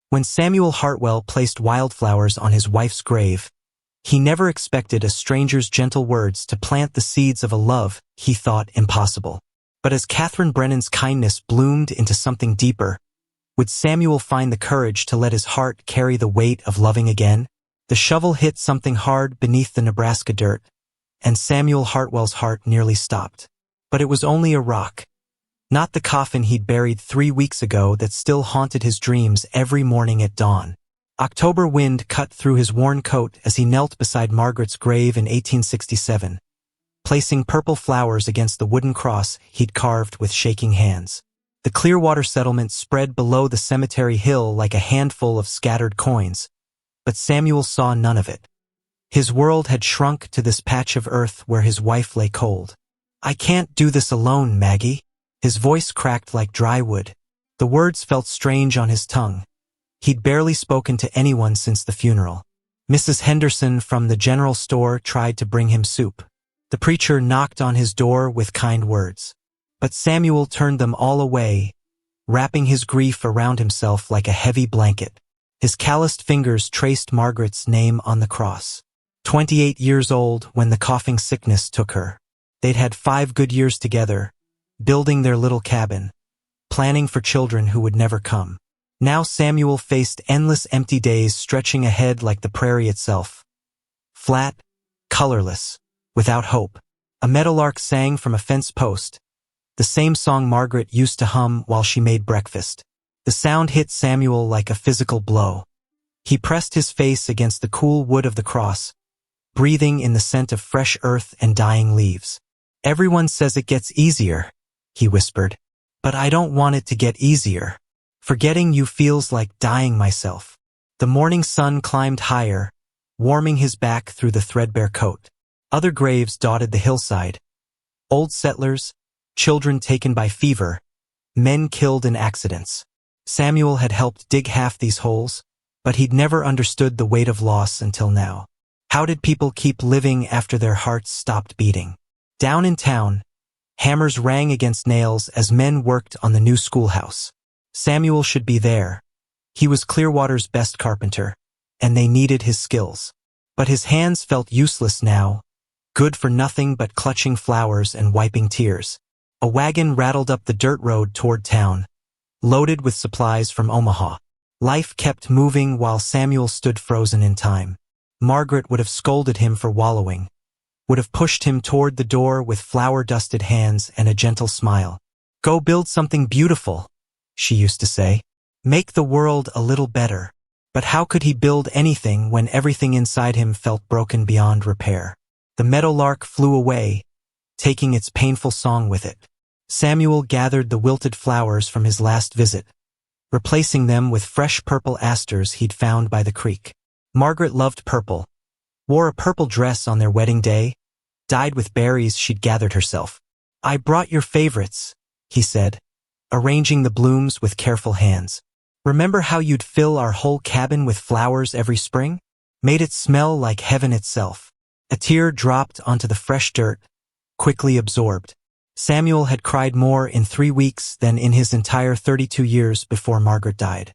When Samuel Hartwell placed wildflowers on his wife's grave, he never expected a stranger's gentle words to plant the seeds of a love he thought impossible. But as Catherine Brennan's kindness bloomed into something deeper, would Samuel find the courage to let his heart carry the weight of loving again? The shovel hit something hard beneath the Nebraska dirt, and Samuel Hartwell's heart nearly stopped. But it was only a rock, not the coffin he'd buried 3 weeks ago that still haunted his dreams every morning at dawn. October wind cut through his worn coat as he knelt beside Margaret's grave in 1867, placing purple flowers against the wooden cross he'd carved with shaking hands. The Clearwater settlement spread below the cemetery hill like a handful of scattered coins, but Samuel saw none of it. His world had shrunk to this patch of earth where his wife lay cold. "I can't do this alone, Maggie." His voice cracked like dry wood. The words felt strange on his tongue. He'd barely spoken to anyone since the funeral. Mrs. Henderson from the general store tried to bring him soup. The preacher knocked on his door with kind words. But Samuel turned them all away, wrapping his grief around himself like a heavy blanket. His calloused fingers traced Margaret's name on the cross. 28 years old when the coughing sickness took her. They'd had 5 good years together, building their little cabin, planning for children who would never come. Now Samuel faced endless empty days stretching ahead like the prairie itself. Flat, colorless, without hope. A meadowlark sang from a fence post, the same song Margaret used to hum while she made breakfast. The sound hit Samuel like a physical blow. He pressed his face against the cool wood of the cross, breathing in the scent of fresh earth and dying leaves. "Everyone says it gets easier," he whispered. "But I don't want it to get easier. Forgetting you feels like dying myself." The morning sun climbed higher, warming his back through the threadbare coat. Other graves dotted the hillside. Old settlers, children taken by fever, men killed in accidents. Samuel had helped dig half these holes, but he'd never understood the weight of loss until now. How did people keep living after their hearts stopped beating? Down in town, hammers rang against nails as men worked on the new schoolhouse. Samuel should be there. He was Clearwater's best carpenter, and they needed his skills. But his hands felt useless now, good for nothing but clutching flowers and wiping tears. A wagon rattled up the dirt road toward town, loaded with supplies from Omaha. Life kept moving while Samuel stood frozen in time. Margaret would have scolded him for wallowing, would have pushed him toward the door with flower-dusted hands and a gentle smile. "Go build something beautiful," she used to say. "Make the world a little better." But how could he build anything when everything inside him felt broken beyond repair? The meadowlark flew away, taking its painful song with it. Samuel gathered the wilted flowers from his last visit, replacing them with fresh purple asters he'd found by the creek. Margaret loved purple, wore a purple dress on their wedding day, dyed with berries she'd gathered herself. "I brought your favorites," he said, arranging the blooms with careful hands. "Remember how you'd fill our whole cabin with flowers every spring? Made it smell like heaven itself." A tear dropped onto the fresh dirt, quickly absorbed. Samuel had cried more in 3 weeks than in his entire 32 years before Margaret died.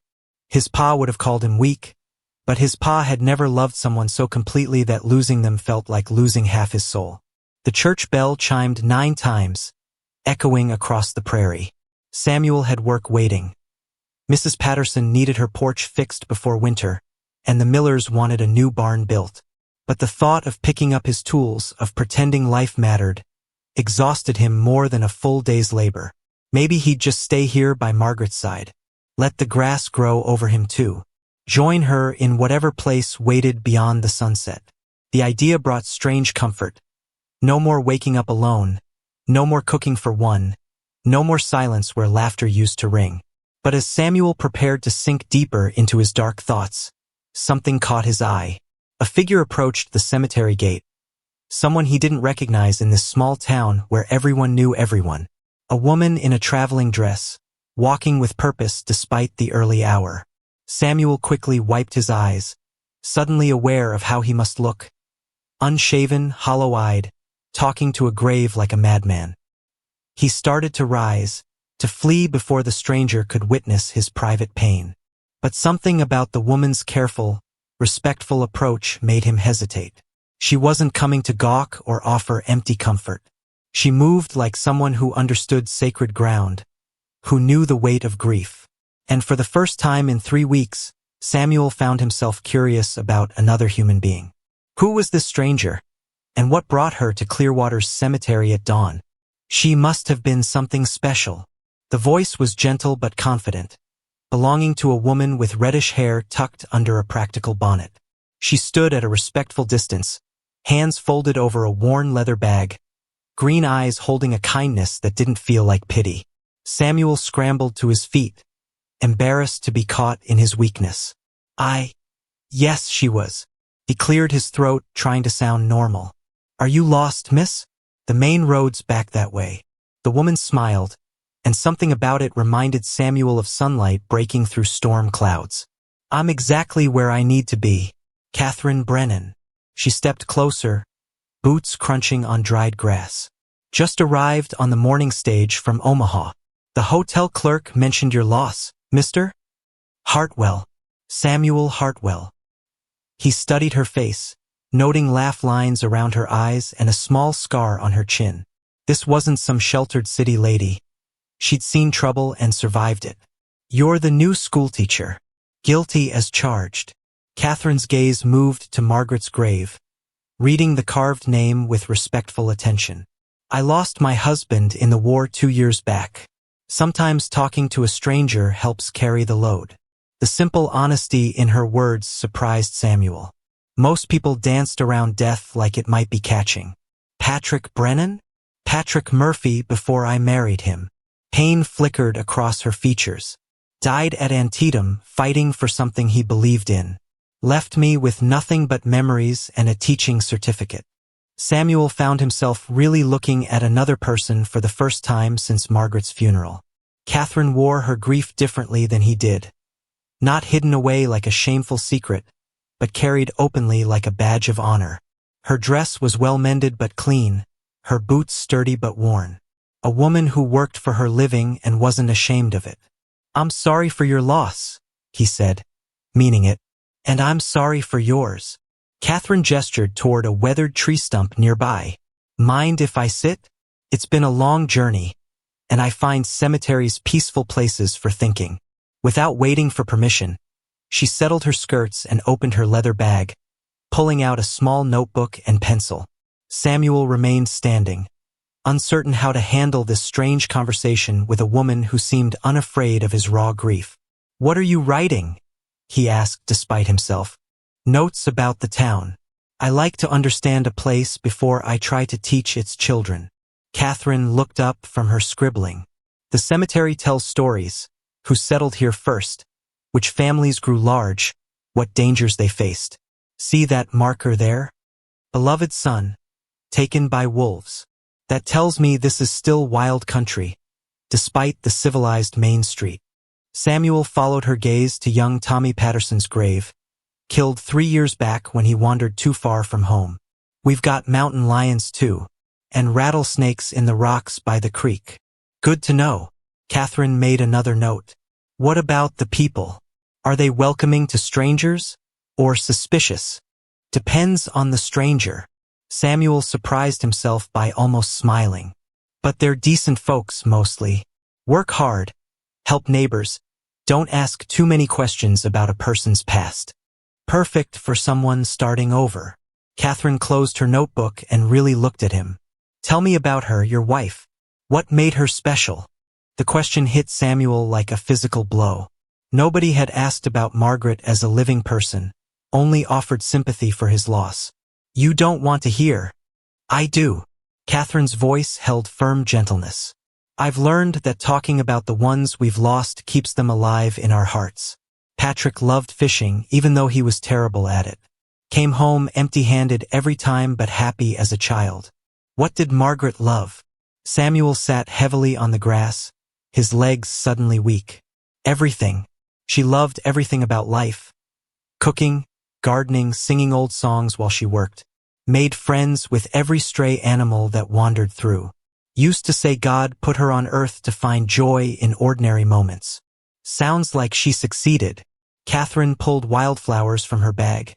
His pa would have called him weak, but his pa had never loved someone so completely that losing them felt like losing half his soul. The church bell chimed 9 times, echoing across the prairie. Samuel had work waiting. Mrs. Patterson needed her porch fixed before winter, and the Millers wanted a new barn built. But the thought of picking up his tools, of pretending life mattered, exhausted him more than a full day's labor. Maybe he'd just stay here by Margaret's side. Let the grass grow over him too. Join her in whatever place waited beyond the sunset. The idea brought strange comfort. No more waking up alone. No more cooking for one. No more silence where laughter used to ring. But as Samuel prepared to sink deeper into his dark thoughts, something caught his eye. A figure approached the cemetery gate. Someone he didn't recognize in this small town where everyone knew everyone. A woman in a traveling dress, walking with purpose despite the early hour. Samuel quickly wiped his eyes, suddenly aware of how he must look. Unshaven, hollow-eyed, talking to a grave like a madman. He started to rise, to flee before the stranger could witness his private pain. But something about the woman's careful, respectful approach made him hesitate. She wasn't coming to gawk or offer empty comfort. She moved like someone who understood sacred ground, who knew the weight of grief. And for the first time in 3 weeks, Samuel found himself curious about another human being. Who was this stranger? And what brought her to Clearwater's cemetery at dawn? She must have been something special. The voice was gentle but confident, belonging to a woman with reddish hair tucked under a practical bonnet. She stood at a respectful distance, hands folded over a worn leather bag, green eyes holding a kindness that didn't feel like pity. Samuel scrambled to his feet, embarrassed to be caught in his weakness. Yes, she was. He cleared his throat, trying to sound normal. Are you lost, miss? The main road's back that way. The woman smiled, and something about it reminded Samuel of sunlight breaking through storm clouds. I'm exactly where I need to be. Catherine Brennan. She stepped closer, boots crunching on dried grass. Just arrived on the morning stage from Omaha. The hotel clerk mentioned your loss, Mr. Hartwell. Samuel Hartwell. He studied her face, noting laugh lines around her eyes and a small scar on her chin. This wasn't some sheltered city lady. She'd seen trouble and survived it. You're the new schoolteacher. Guilty as charged. Catherine's gaze moved to Margaret's grave, reading the carved name with respectful attention. I lost my husband in the war 2 years back. Sometimes talking to a stranger helps carry the load. The simple honesty in her words surprised Samuel. Most people danced around death like it might be catching. Patrick Brennan? Patrick Murphy before I married him. Pain flickered across her features. Died at Antietam fighting for something he believed in. Left me with nothing but memories and a teaching certificate. Samuel found himself really looking at another person for the first time since Margaret's funeral. Catherine wore her grief differently than he did. Not hidden away like a shameful secret, but carried openly like a badge of honor. Her dress was well mended but clean, her boots sturdy but worn. A woman who worked for her living and wasn't ashamed of it. I'm sorry for your loss, he said, meaning it. And I'm sorry for yours. Catherine gestured toward a weathered tree stump nearby. Mind if I sit? It's been a long journey, and I find cemeteries peaceful places for thinking. Without waiting for permission, she settled her skirts and opened her leather bag, pulling out a small notebook and pencil. Samuel remained standing, uncertain how to handle this strange conversation with a woman who seemed unafraid of his raw grief. What are you writing? He asked despite himself. Notes about the town. I like to understand a place before I try to teach its children. Catherine looked up from her scribbling. The cemetery tells stories. Who settled here first? Which families grew large? What dangers they faced? See that marker there? Beloved son, taken by wolves. That tells me this is still wild country, despite the civilized Main Street. Samuel followed her gaze to young Tommy Patterson's grave, killed 3 years back when he wandered too far from home. We've got mountain lions too, and rattlesnakes in the rocks by the creek. Good to know. Catherine made another note. What about the people? Are they welcoming to strangers or suspicious? Depends on the stranger. Samuel surprised himself by almost smiling. But they're decent folks mostly. Work hard. Help neighbors. Don't ask too many questions about a person's past. Perfect for someone starting over. Catherine closed her notebook and really looked at him. Tell me about her, your wife. What made her special? The question hit Samuel like a physical blow. Nobody had asked about Margaret as a living person, only offered sympathy for his loss. You don't want to hear. I do. Catherine's voice held firm gentleness. I've learned that talking about the ones we've lost keeps them alive in our hearts. Patrick loved fishing even though he was terrible at it. Came home empty-handed every time but happy as a child. What did Margaret love? Samuel sat heavily on the grass, his legs suddenly weak. Everything. She loved everything about life. Cooking, gardening, singing old songs while she worked. Made friends with every stray animal that wandered through. Used to say God put her on earth to find joy in ordinary moments. Sounds like she succeeded. Catherine pulled wildflowers from her bag.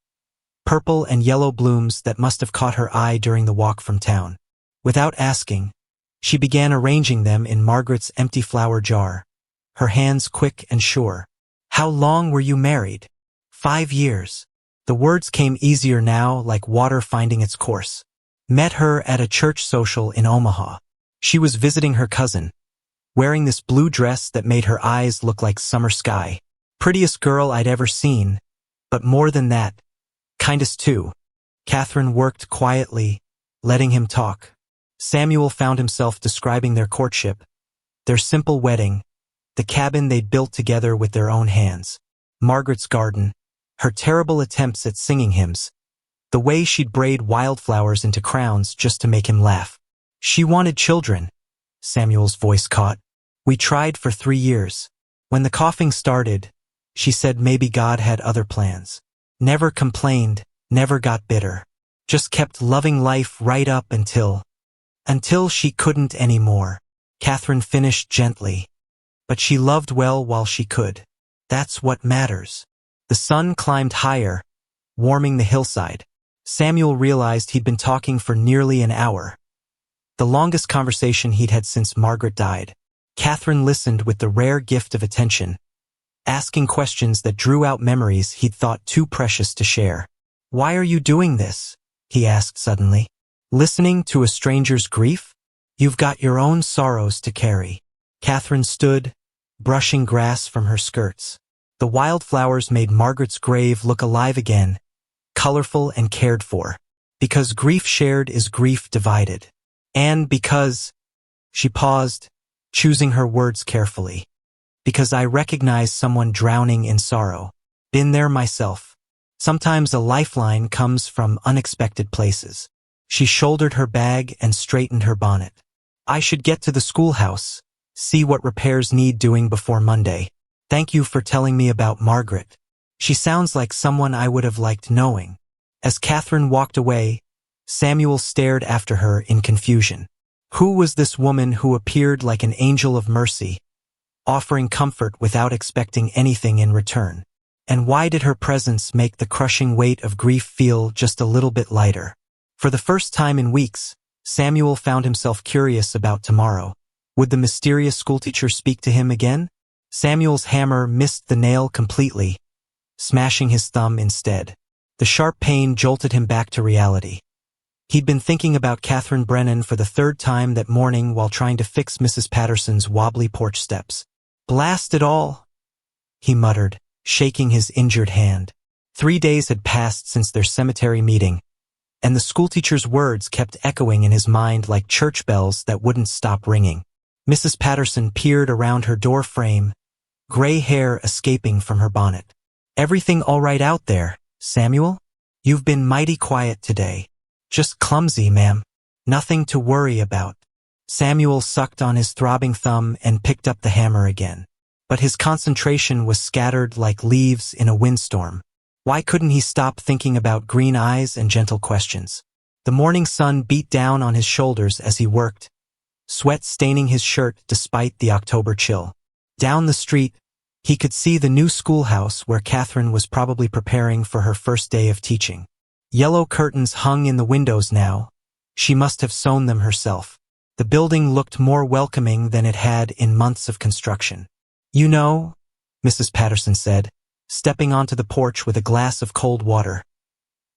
Purple and yellow blooms that must have caught her eye during the walk from town. Without asking, she began arranging them in Margaret's empty flower jar, her hands quick and sure. "How long were you married?" "5 years." The words came easier now, like water finding its course. "Met her at a church social in Omaha. She was visiting her cousin, wearing this blue dress that made her eyes look like summer sky. Prettiest girl I'd ever seen, but more than that, kindest too." Catherine worked quietly, letting him talk. Samuel found himself describing their courtship, their simple wedding, the cabin they'd built together with their own hands, Margaret's garden, her terrible attempts at singing hymns, the way she'd braid wildflowers into crowns just to make him laugh. "She wanted children," Samuel's voice caught. "We tried for 3 years. When the coughing started, she said maybe God had other plans. Never complained, never got bitter. Just kept loving life right up until she couldn't anymore." Catherine finished gently. "But she loved well while she could. That's what matters." The sun climbed higher, warming the hillside. Samuel realized he'd been talking for nearly an hour, the longest conversation he'd had since Margaret died. Catherine listened with the rare gift of attention, asking questions that drew out memories he'd thought too precious to share. "Why are you doing this?" he asked suddenly. "Listening to a stranger's grief? You've got your own sorrows to carry." Catherine stood, brushing grass from her skirts. The wildflowers made Margaret's grave look alive again, colorful and cared for. "Because grief shared is grief divided. And because—" she paused, choosing her words carefully. "Because I recognize someone drowning in sorrow. Been there myself. Sometimes a lifeline comes from unexpected places." She shouldered her bag and straightened her bonnet. "I should get to the schoolhouse, see what repairs need doing before Monday. Thank you for telling me about Margaret. She sounds like someone I would have liked knowing." As Catherine walked away, Samuel stared after her in confusion. Who was this woman who appeared like an angel of mercy, offering comfort without expecting anything in return? And why did her presence make the crushing weight of grief feel just a little bit lighter? For the first time in weeks, Samuel found himself curious about tomorrow. Would the mysterious schoolteacher speak to him again? Samuel's hammer missed the nail completely, smashing his thumb instead. The sharp pain jolted him back to reality. He'd been thinking about Catherine Brennan for the 3rd time that morning while trying to fix Mrs. Patterson's wobbly porch steps. "Blast it all," he muttered, shaking his injured hand. 3 days had passed since their cemetery meeting, and the schoolteacher's words kept echoing in his mind like church bells that wouldn't stop ringing. Mrs. Patterson peered around her door frame, gray hair escaping from her bonnet. "Everything all right out there, Samuel? You've been mighty quiet today." "Just clumsy, ma'am. Nothing to worry about." Samuel sucked on his throbbing thumb and picked up the hammer again. But his concentration was scattered like leaves in a windstorm. Why couldn't he stop thinking about green eyes and gentle questions? The morning sun beat down on his shoulders as he worked, sweat staining his shirt despite the October chill. Down the street, he could see the new schoolhouse where Catherine was probably preparing for her first day of teaching. Yellow curtains hung in the windows now. She must have sewn them herself. The building looked more welcoming than it had in months of construction. "You know," Mrs. Patterson said, stepping onto the porch with a glass of cold water,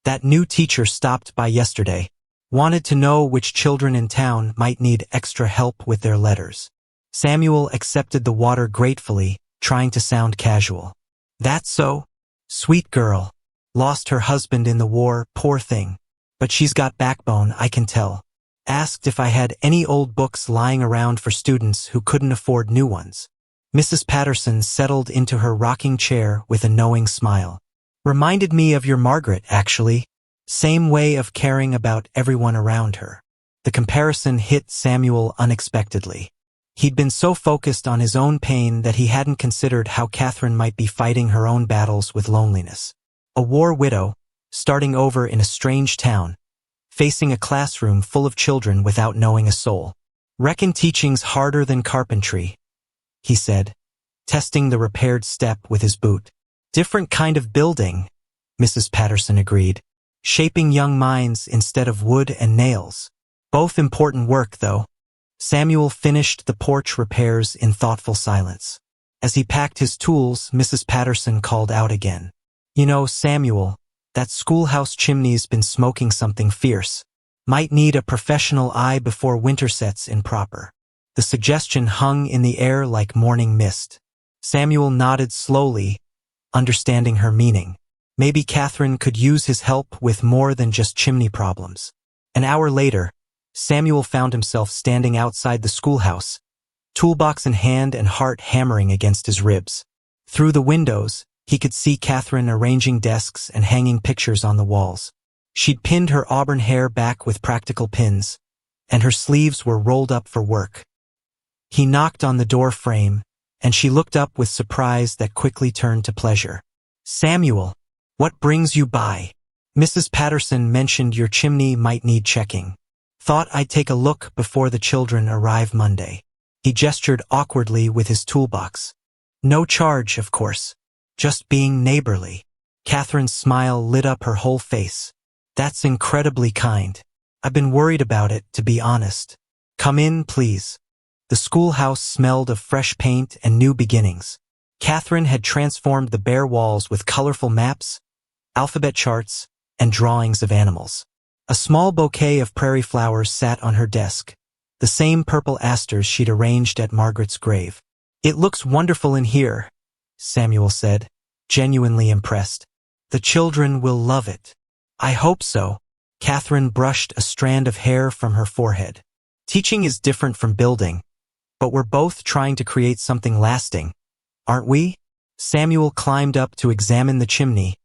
"that new teacher stopped by yesterday. Wanted to know which children in town might need extra help with their letters." Samuel accepted the water gratefully, trying to sound casual. "That's so? Sweet girl. Lost her husband in the war, poor thing. But she's got backbone, I can tell. Asked if I had any old books lying around for students who couldn't afford new ones." Mrs. Patterson settled into her rocking chair with a knowing smile. "Reminded me of your Margaret, actually. Same way of caring about everyone around her." The comparison hit Samuel unexpectedly. He'd been so focused on his own pain that he hadn't considered how Catherine might be fighting her own battles with loneliness. A war widow, starting over in a strange town, facing a classroom full of children without knowing a soul. "Reckon teaching's harder than carpentry," he said, testing the repaired step with his boot. Different kind of building, Mrs. Patterson agreed. Shaping young minds instead of wood and nails. Both important work, though. Samuel finished the porch repairs in thoughtful silence. As he packed his tools, Mrs. Patterson called out again. You know, Samuel, that schoolhouse chimney's been smoking something fierce. Might need a professional eye before winter sets in proper. The suggestion hung in the air like morning mist. Samuel nodded slowly, understanding her meaning. Maybe Catherine could use his help with more than just chimney problems. An hour later, Samuel found himself standing outside the schoolhouse, toolbox in hand and heart hammering against his ribs. Through the windows, he could see Catherine arranging desks and hanging pictures on the walls. She'd pinned her auburn hair back with practical pins, and her sleeves were rolled up for work. He knocked on the door frame, and she looked up with surprise that quickly turned to pleasure. Samuel, what brings you by? Mrs. Patterson mentioned your chimney might need checking. Thought I'd take a look before the children arrive Monday. He gestured awkwardly with his toolbox. No charge, of course. Just being neighborly. Catherine's smile lit up her whole face. That's incredibly kind. I've been worried about it, to be honest. Come in, please. The schoolhouse smelled of fresh paint and new beginnings. Catherine had transformed the bare walls with colorful maps, alphabet charts, and drawings of animals. A small bouquet of prairie flowers sat on her desk, the same purple asters she'd arranged at Margaret's grave. It looks wonderful in here, Samuel said, genuinely impressed. The children will love it. I hope so. Catherine brushed a strand of hair from her forehead. Teaching is different from building, but we're both trying to create something lasting, aren't we? Samuel climbed up to examine the chimney,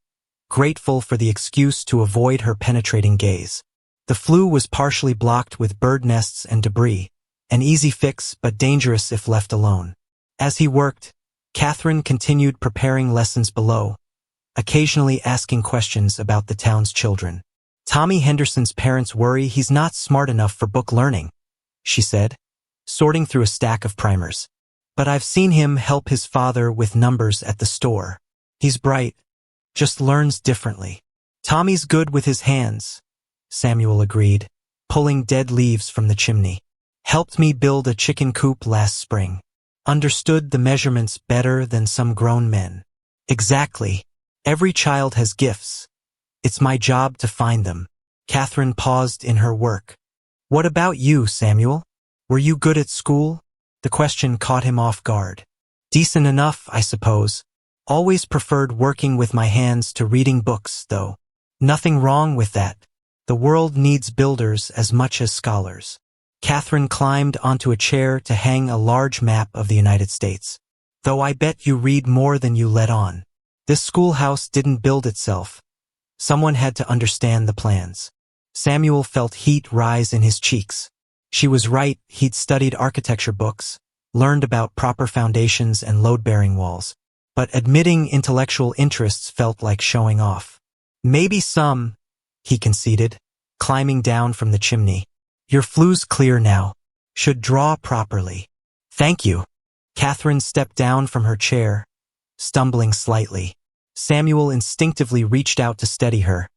grateful for the excuse to avoid her penetrating gaze. The flue was partially blocked with bird nests and debris, an easy fix but dangerous if left alone. As he worked, Catherine continued preparing lessons below, occasionally asking questions about the town's children. Tommy Henderson's parents worry he's not smart enough for book learning, she said, sorting through a stack of primers. But I've seen him help his father with numbers at the store. He's bright, just learns differently. Tommy's good with his hands, Samuel agreed, pulling dead leaves from the chimney. Helped me build a chicken coop last spring. Understood the measurements better than some grown men. Exactly. Every child has gifts. It's my job to find them. Catherine paused in her work. What about you, Samuel? Were you good at school? The question caught him off guard. Decent enough, I suppose. Always preferred working with my hands to reading books, though. Nothing wrong with that. The world needs builders as much as scholars. Catherine climbed onto a chair to hang a large map of the United States. Though I bet you read more than you let on. This schoolhouse didn't build itself. Someone had to understand the plans. Samuel felt heat rise in his cheeks. She was right, he'd studied architecture books, learned about proper foundations and load-bearing walls. But admitting intellectual interests felt like showing off. Maybe some, he conceded, climbing down from the chimney. Your flue's clear now. Should draw properly. Thank you. Catherine stepped down from her chair, stumbling slightly. Samuel instinctively reached out to steady her,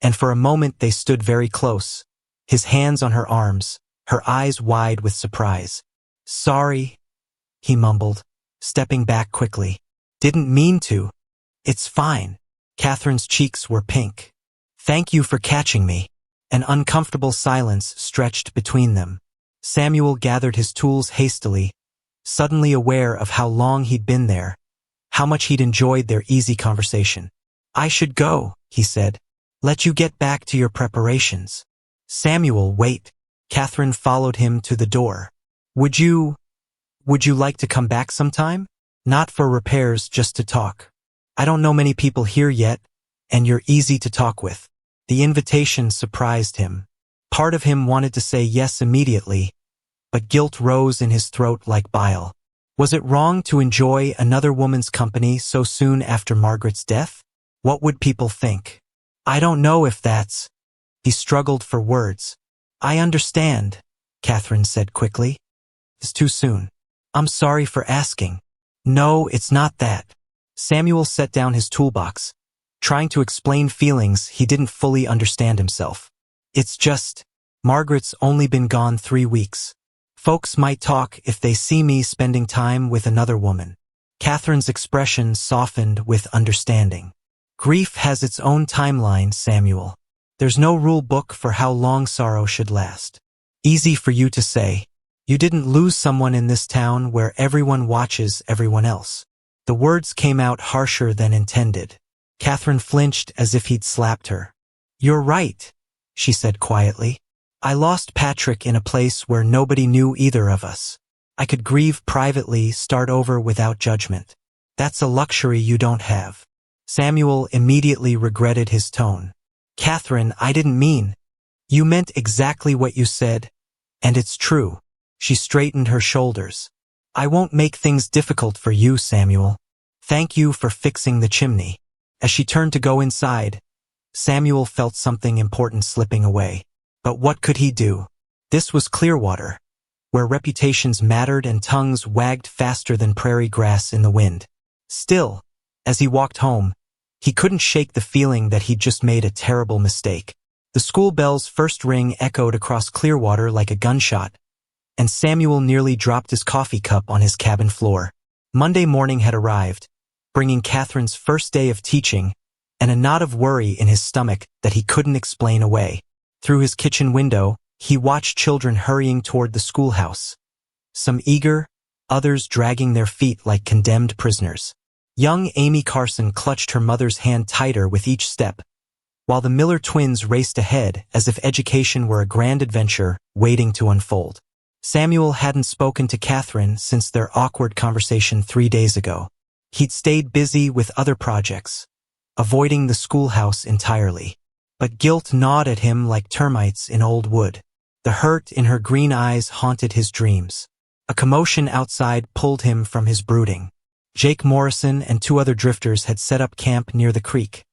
and for a moment they stood very close, his hands on her arms, her eyes wide with surprise. Sorry, he mumbled, stepping back quickly. Didn't mean to. It's fine. Catherine's cheeks were pink. Thank you for catching me. An uncomfortable silence stretched between them. Samuel gathered his tools hastily, suddenly aware of how long he'd been there, how much he'd enjoyed their easy conversation. I should go, he said. Let you get back to your preparations. Samuel, wait. Catherine followed him to the door. Would you like to come back sometime? Not for repairs, just to talk. I don't know many people here yet, and you're easy to talk with. The invitation surprised him. Part of him wanted to say yes immediately, but guilt rose in his throat like bile. Was it wrong to enjoy another woman's company so soon after Margaret's death? What would people think? I don't know if that's... He struggled for words. I understand, Catherine said quickly. It's too soon. I'm sorry for asking. No, it's not that. Samuel set down his toolbox, trying to explain feelings he didn't fully understand himself. It's just, Margaret's only been gone 3 weeks. Folks might talk if they see me spending time with another woman. Catherine's expression softened with understanding. Grief has its own timeline, Samuel. There's no rule book for how long sorrow should last. Easy for you to say. You didn't lose someone in this town where everyone watches everyone else. The words came out harsher than intended. Catherine flinched as if he'd slapped her. You're right, she said quietly. I lost Patrick in a place where nobody knew either of us. I could grieve privately, start over without judgment. That's a luxury you don't have. Samuel immediately regretted his tone. Catherine, I didn't mean. You meant exactly what you said, and it's true. She straightened her shoulders. I won't make things difficult for you, Samuel. Thank you for fixing the chimney. As she turned to go inside, Samuel felt something important slipping away. But what could he do? This was Clearwater, where reputations mattered and tongues wagged faster than prairie grass in the wind. Still, as he walked home, he couldn't shake the feeling that he'd just made a terrible mistake. The school bell's first ring echoed across Clearwater like a gunshot, and Samuel nearly dropped his coffee cup on his cabin floor. Monday morning had arrived, bringing Catherine's first day of teaching, and a knot of worry in his stomach that he couldn't explain away. Through his kitchen window, he watched children hurrying toward the schoolhouse. Some eager, others dragging their feet like condemned prisoners. Young Amy Carson clutched her mother's hand tighter with each step, while the Miller twins raced ahead as if education were a grand adventure waiting to unfold. Samuel hadn't spoken to Catherine since their awkward conversation 3 days ago. He'd stayed busy with other projects, avoiding the schoolhouse entirely. But guilt gnawed at him like termites in old wood. The hurt in her green eyes haunted his dreams. A commotion outside pulled him from his brooding. Jake Morrison and 2 other drifters had set up camp near the creek,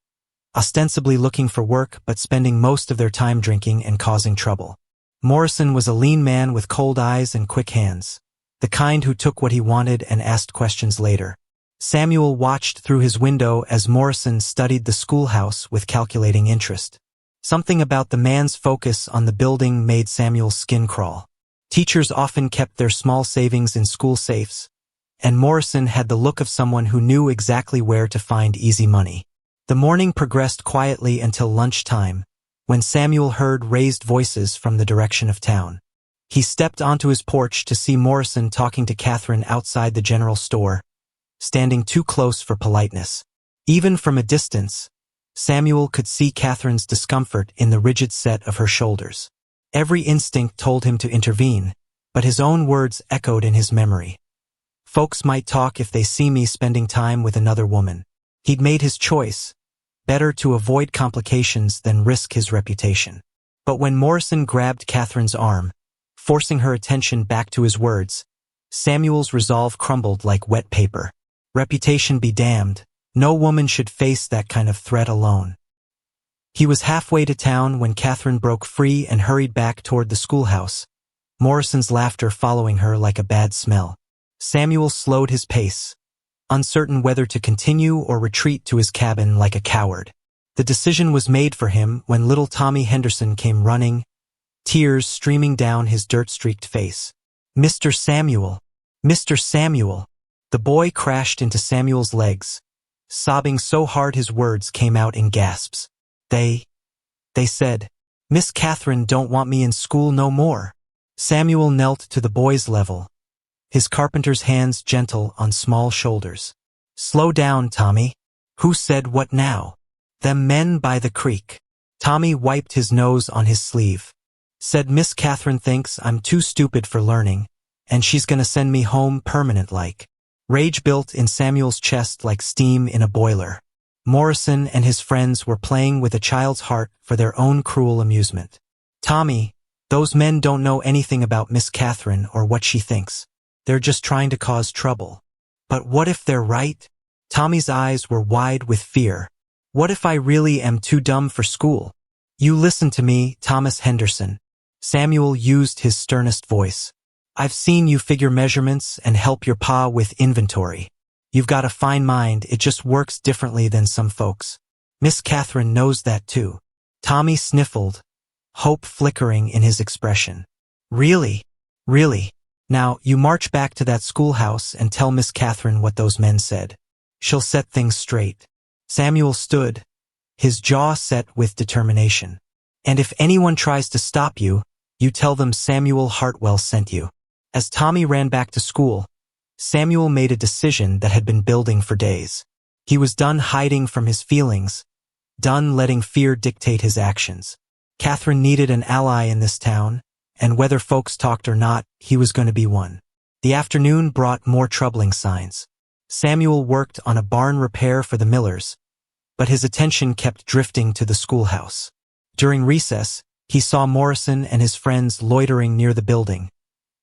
ostensibly looking for work but spending most of their time drinking and causing trouble. Morrison was a lean man with cold eyes and quick hands, the kind who took what he wanted and asked questions later. Samuel watched through his window as Morrison studied the schoolhouse with calculating interest. Something about the man's focus on the building made Samuel's skin crawl. Teachers often kept their small savings in school safes, and Morrison had the look of someone who knew exactly where to find easy money. The morning progressed quietly until lunchtime, when Samuel heard raised voices from the direction of town. He stepped onto his porch to see Morrison talking to Catherine outside the general store, standing too close for politeness. Even from a distance, Samuel could see Catherine's discomfort in the rigid set of her shoulders. Every instinct told him to intervene, but his own words echoed in his memory. Folks might talk if they see me spending time with another woman. He'd made his choice. Better to avoid complications than risk his reputation. But when Morrison grabbed Catherine's arm, forcing her attention back to his words, Samuel's resolve crumbled like wet paper. Reputation be damned. No woman should face that kind of threat alone. He was halfway to town when Catherine broke free and hurried back toward the schoolhouse, Morrison's laughter following her like a bad smell. Samuel slowed his pace, uncertain whether to continue or retreat to his cabin like a coward. The decision was made for him when little Tommy Henderson came running, tears streaming down his dirt-streaked face. Mr. Samuel! Mr. Samuel! The boy crashed into Samuel's legs, sobbing so hard his words came out in gasps. They said, Miss Catherine don't want me in school no more. Samuel knelt to the boy's level, his carpenter's hands gentle on small shoulders. Slow down, Tommy. Who said what now? Them men by the creek. Tommy wiped his nose on his sleeve. Said Miss Catherine thinks I'm too stupid for learning, and she's gonna send me home permanent-like. Rage built in Samuel's chest like steam in a boiler. Morrison and his friends were playing with a child's heart for their own cruel amusement. Tommy, those men don't know anything about Miss Catherine or what she thinks. They're just trying to cause trouble. But what if they're right? Tommy's eyes were wide with fear. What if I really am too dumb for school? You listen to me, Thomas Henderson. Samuel used his sternest voice. I've seen you figure measurements and help your pa with inventory. You've got a fine mind, it just works differently than some folks. Miss Catherine knows that too. Tommy sniffled, hope flickering in his expression. Really? Really? Now, you march back to that schoolhouse and tell Miss Catherine what those men said. She'll set things straight. Samuel stood, his jaw set with determination. And if anyone tries to stop you, you tell them Samuel Hartwell sent you. As Tommy ran back to school, Samuel made a decision that had been building for days. He was done hiding from his feelings, done letting fear dictate his actions. Catherine needed an ally in this town, and whether folks talked or not, he was going to be one. The afternoon brought more troubling signs. Samuel worked on a barn repair for the Millers, but his attention kept drifting to the schoolhouse. During recess, he saw Morrison and his friends loitering near the building,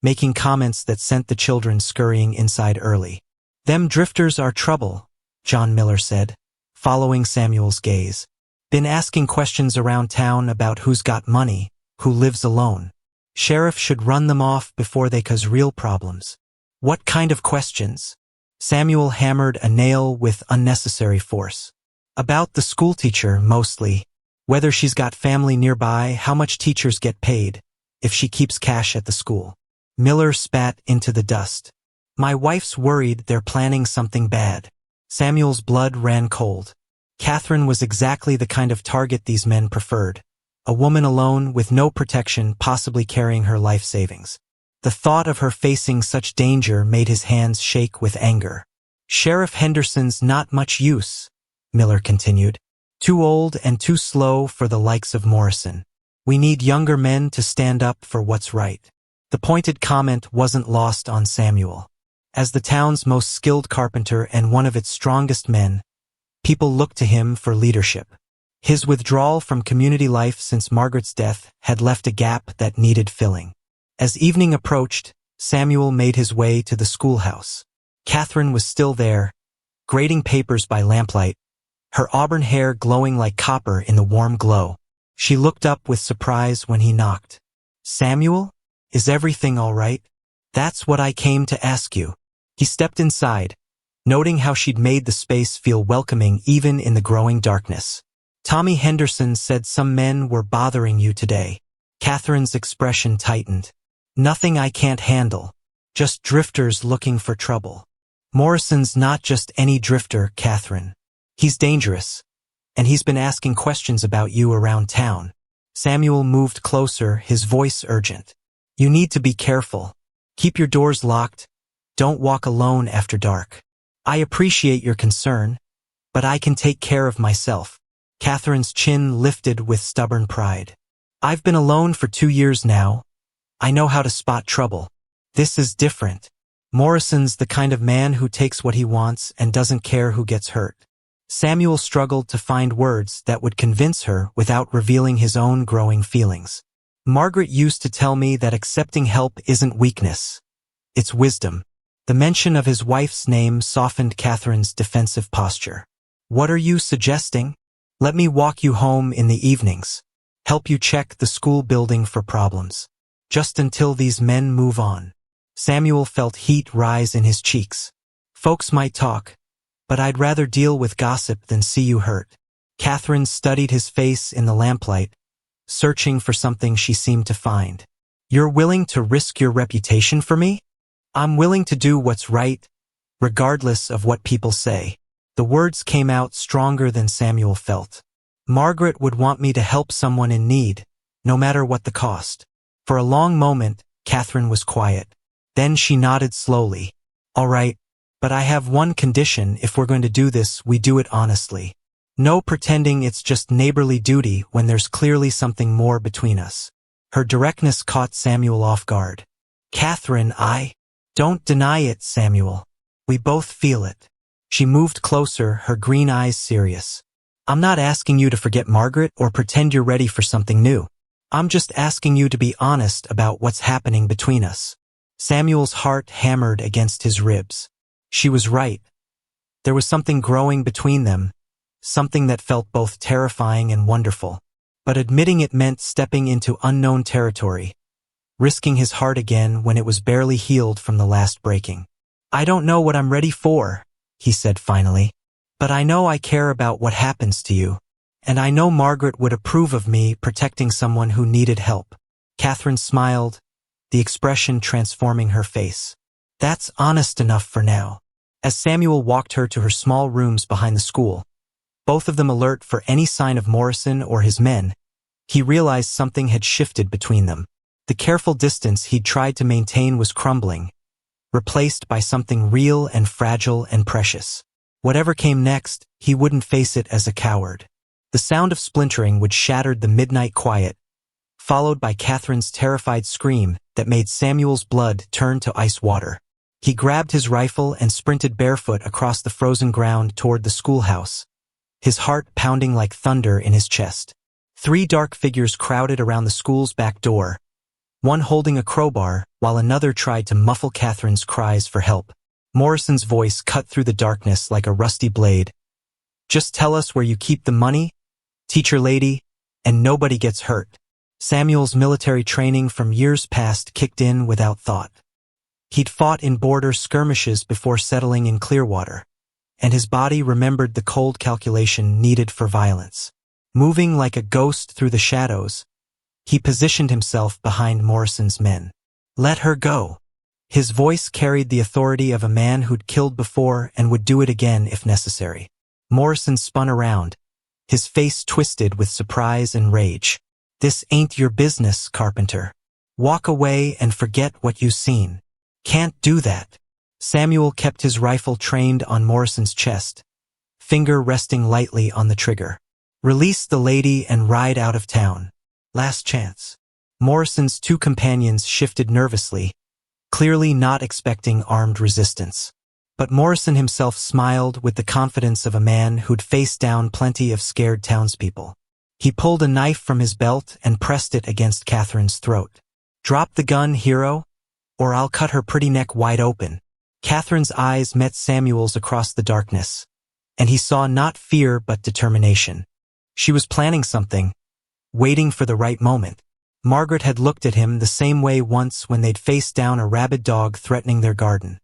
making comments that sent the children scurrying inside early. "Them drifters are trouble," John Miller said, following Samuel's gaze. "Been asking questions around town about who's got money, who lives alone. Sheriff should run them off before they cause real problems." "What kind of questions?" Samuel hammered a nail with unnecessary force. "About the schoolteacher, mostly. Whether she's got family nearby, how much teachers get paid, if she keeps cash at the school." Miller spat into the dust. "My wife's worried they're planning something bad." Samuel's blood ran cold. Catherine was exactly the kind of target these men preferred. A woman alone with no protection, possibly carrying her life savings. The thought of her facing such danger made his hands shake with anger. "Sheriff Henderson's not much use," Miller continued. "Too old and too slow for the likes of Morrison. We need younger men to stand up for what's right." The pointed comment wasn't lost on Samuel. As the town's most skilled carpenter and one of its strongest men, people looked to him for leadership. His withdrawal from community life since Margaret's death had left a gap that needed filling. As evening approached, Samuel made his way to the schoolhouse. Catherine was still there, grading papers by lamplight, her auburn hair glowing like copper in the warm glow. She looked up with surprise when he knocked. "Samuel? Is everything all right? That's what I came to ask you." He stepped inside, noting how she'd made the space feel welcoming even in the growing darkness. "Tommy Henderson said some men were bothering you today." Catherine's expression tightened. "Nothing I can't handle. Just drifters looking for trouble." "Morrison's not just any drifter, Catherine. He's dangerous, and he's been asking questions about you around town." Samuel moved closer, his voice urgent. "You need to be careful. Keep your doors locked. Don't walk alone after dark. I appreciate your concern, but I can take care of myself." Catherine's chin lifted with stubborn pride. "I've been alone for 2 years now. I know how to spot trouble. This is different. Morrison's the kind of man who takes what he wants and doesn't care who gets hurt." Samuel struggled to find words that would convince her without revealing his own growing feelings. "Margaret used to tell me that accepting help isn't weakness. It's wisdom." The mention of his wife's name softened Catherine's defensive posture. "What are you suggesting?" "Let me walk you home in the evenings. Help you check the school building for problems. Just until these men move on." Samuel felt heat rise in his cheeks. "Folks might talk, but I'd rather deal with gossip than see you hurt." Catherine studied his face in the lamplight, searching for something she seemed to find. "You're willing to risk your reputation for me?" "I'm willing to do what's right, regardless of what people say." The words came out stronger than Samuel felt. "Margaret would want me to help someone in need, no matter what the cost." For a long moment, Catherine was quiet. Then she nodded slowly. "All right, but I have one condition. If we're going to do this, we do it honestly. No pretending it's just neighborly duty when there's clearly something more between us." Her directness caught Samuel off guard. "Catherine, Don't deny it, Samuel. We both feel it." She moved closer, her green eyes serious. "I'm not asking you to forget Margaret or pretend you're ready for something new. I'm just asking you to be honest about what's happening between us." Samuel's heart hammered against his ribs. She was right. There was something growing between them, something that felt both terrifying and wonderful. But admitting it meant stepping into unknown territory, risking his heart again when it was barely healed from the last breaking. "I don't know what I'm ready for," he said finally. "But I know I care about what happens to you. And I know Margaret would approve of me protecting someone who needed help." Catherine smiled, the expression transforming her face. "That's honest enough for now." As Samuel walked her to her small rooms behind the school, both of them alert for any sign of Morrison or his men, he realized something had shifted between them. The careful distance he'd tried to maintain was crumbling, replaced by something real and fragile and precious. Whatever came next, he wouldn't face it as a coward. The sound of splintering would shatter the midnight quiet, followed by Catherine's terrified scream that made Samuel's blood turn to ice water. He grabbed his rifle and sprinted barefoot across the frozen ground toward the schoolhouse, his heart pounding like thunder in his chest. 3 dark figures crowded around the school's back door, one holding a crowbar while another tried to muffle Catherine's cries for help. Morrison's voice cut through the darkness like a rusty blade. "Just tell us where you keep the money, teacher lady, and nobody gets hurt." Samuel's military training from years past kicked in without thought. He'd fought in border skirmishes before settling in Clearwater, and his body remembered the cold calculation needed for violence. Moving like a ghost through the shadows, he positioned himself behind Morrison's men. "Let her go." His voice carried the authority of a man who'd killed before and would do it again if necessary. Morrison spun around, his face twisted with surprise and rage. "This ain't your business, Carpenter. Walk away and forget what you've seen." "Can't do that." Samuel kept his rifle trained on Morrison's chest, finger resting lightly on the trigger. "Release the lady and ride out of town. Last chance." Morrison's 2 companions shifted nervously, clearly not expecting armed resistance. But Morrison himself smiled with the confidence of a man who'd faced down plenty of scared townspeople. He pulled a knife from his belt and pressed it against Catherine's throat. "Drop the gun, hero, or I'll cut her pretty neck wide open." Catherine's eyes met Samuel's across the darkness, and he saw not fear but determination. She was planning something, waiting for the right moment. Margaret had looked at him the same way once when they'd faced down a rabid dog threatening their garden,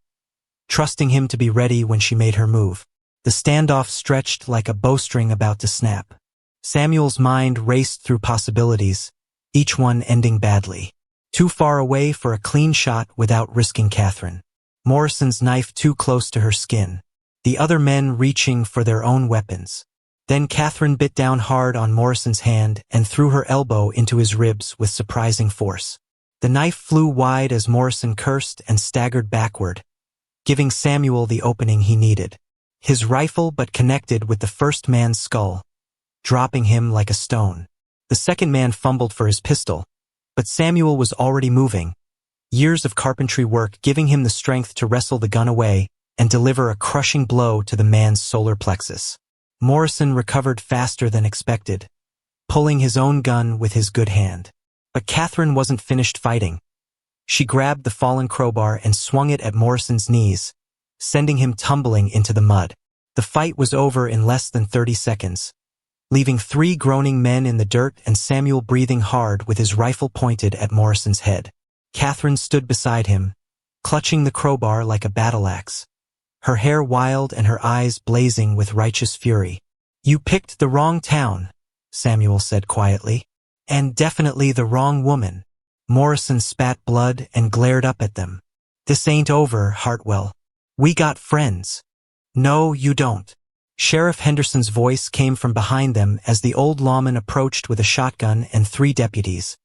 trusting him to be ready when she made her move. The standoff stretched like a bowstring about to snap. Samuel's mind raced through possibilities, each one ending badly. Too far away for a clean shot without risking Catherine. Morrison's knife too close to her skin. The other men reaching for their own weapons. Then Catherine bit down hard on Morrison's hand and threw her elbow into his ribs with surprising force. The knife flew wide as Morrison cursed and staggered backward, giving Samuel the opening he needed. His rifle but connected with the first man's skull, dropping him like a stone. The second man fumbled for his pistol, but Samuel was already moving, years of carpentry work giving him the strength to wrestle the gun away and deliver a crushing blow to the man's solar plexus. Morrison recovered faster than expected, pulling his own gun with his good hand. But Catherine wasn't finished fighting. She grabbed the fallen crowbar and swung it at Morrison's knees, sending him tumbling into the mud. The fight was over in less than 30 seconds, leaving 3 groaning men in the dirt and Samuel breathing hard with his rifle pointed at Morrison's head. Catherine stood beside him, clutching the crowbar like a battle axe, her hair wild and her eyes blazing with righteous fury. "You picked the wrong town," Samuel said quietly. "And definitely the wrong woman." Morrison spat blood and glared up at them. "This ain't over, Hartwell. We got friends." "No, you don't." Sheriff Henderson's voice came from behind them as the old lawman approached with a shotgun and 3 deputies,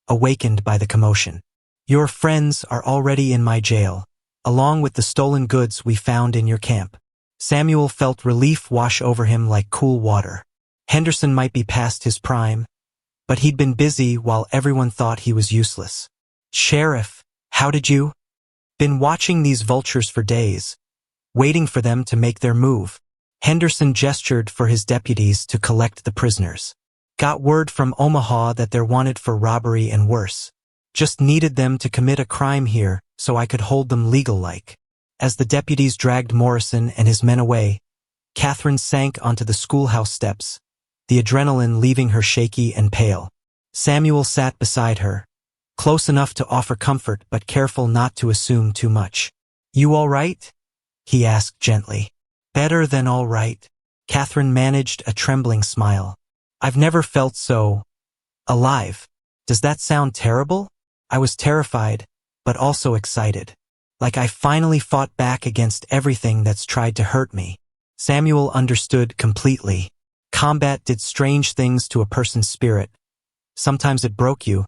awakened by the commotion. "Your friends are already in my jail, along with the stolen goods we found in your camp." Samuel felt relief wash over him like cool water. Henderson might be past his prime, but he'd been busy while everyone thought he was useless. "Sheriff, how did you?" "Been watching these vultures for days, waiting for them to make their move." Henderson gestured for his deputies to collect the prisoners. "Got word from Omaha that they're wanted for robbery and worse. Just needed them to commit a crime here so I could hold them legal-like." As the deputies dragged Morrison and his men away, Catherine sank onto the schoolhouse steps, the adrenaline leaving her shaky and pale. Samuel sat beside her, close enough to offer comfort but careful not to assume too much. "You all right?" he asked gently. Better than all right. Catherine managed a trembling smile. I've never felt so alive. Does that sound terrible? I was terrified, but also excited. Like I finally fought back against everything that's tried to hurt me. Samuel understood completely. Combat did strange things to a person's spirit. Sometimes it broke you,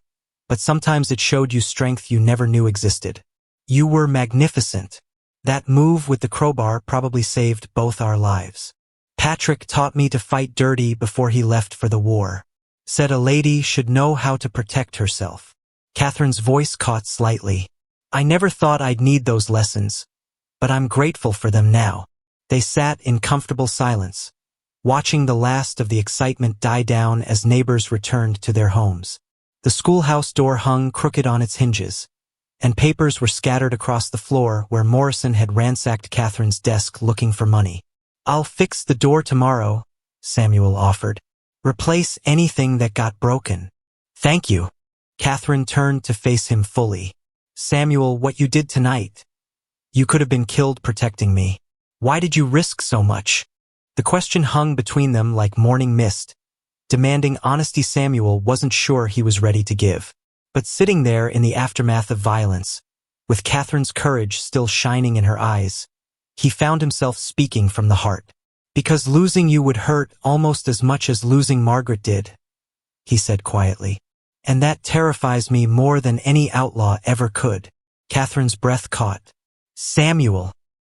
but sometimes it showed you strength you never knew existed. You were magnificent. That move with the crowbar probably saved both our lives. Patrick taught me to fight dirty before he left for the war. Said a lady should know how to protect herself. Catherine's voice caught slightly. I never thought I'd need those lessons, but I'm grateful for them now. They sat in comfortable silence, watching the last of the excitement die down as neighbors returned to their homes. The schoolhouse door hung crooked on its hinges, and papers were scattered across the floor where Morrison had ransacked Catherine's desk looking for money. I'll fix the door tomorrow, Samuel offered. Replace anything that got broken. Thank you. Catherine turned to face him fully. Samuel, what you did tonight. You could have been killed protecting me. Why did you risk so much? The question hung between them like morning mist, demanding honesty Samuel wasn't sure he was ready to give. But sitting there in the aftermath of violence, with Catherine's courage still shining in her eyes, he found himself speaking from the heart. Because losing you would hurt almost as much as losing Margaret did, he said quietly. And that terrifies me more than any outlaw ever could. Catherine's breath caught. Samuel,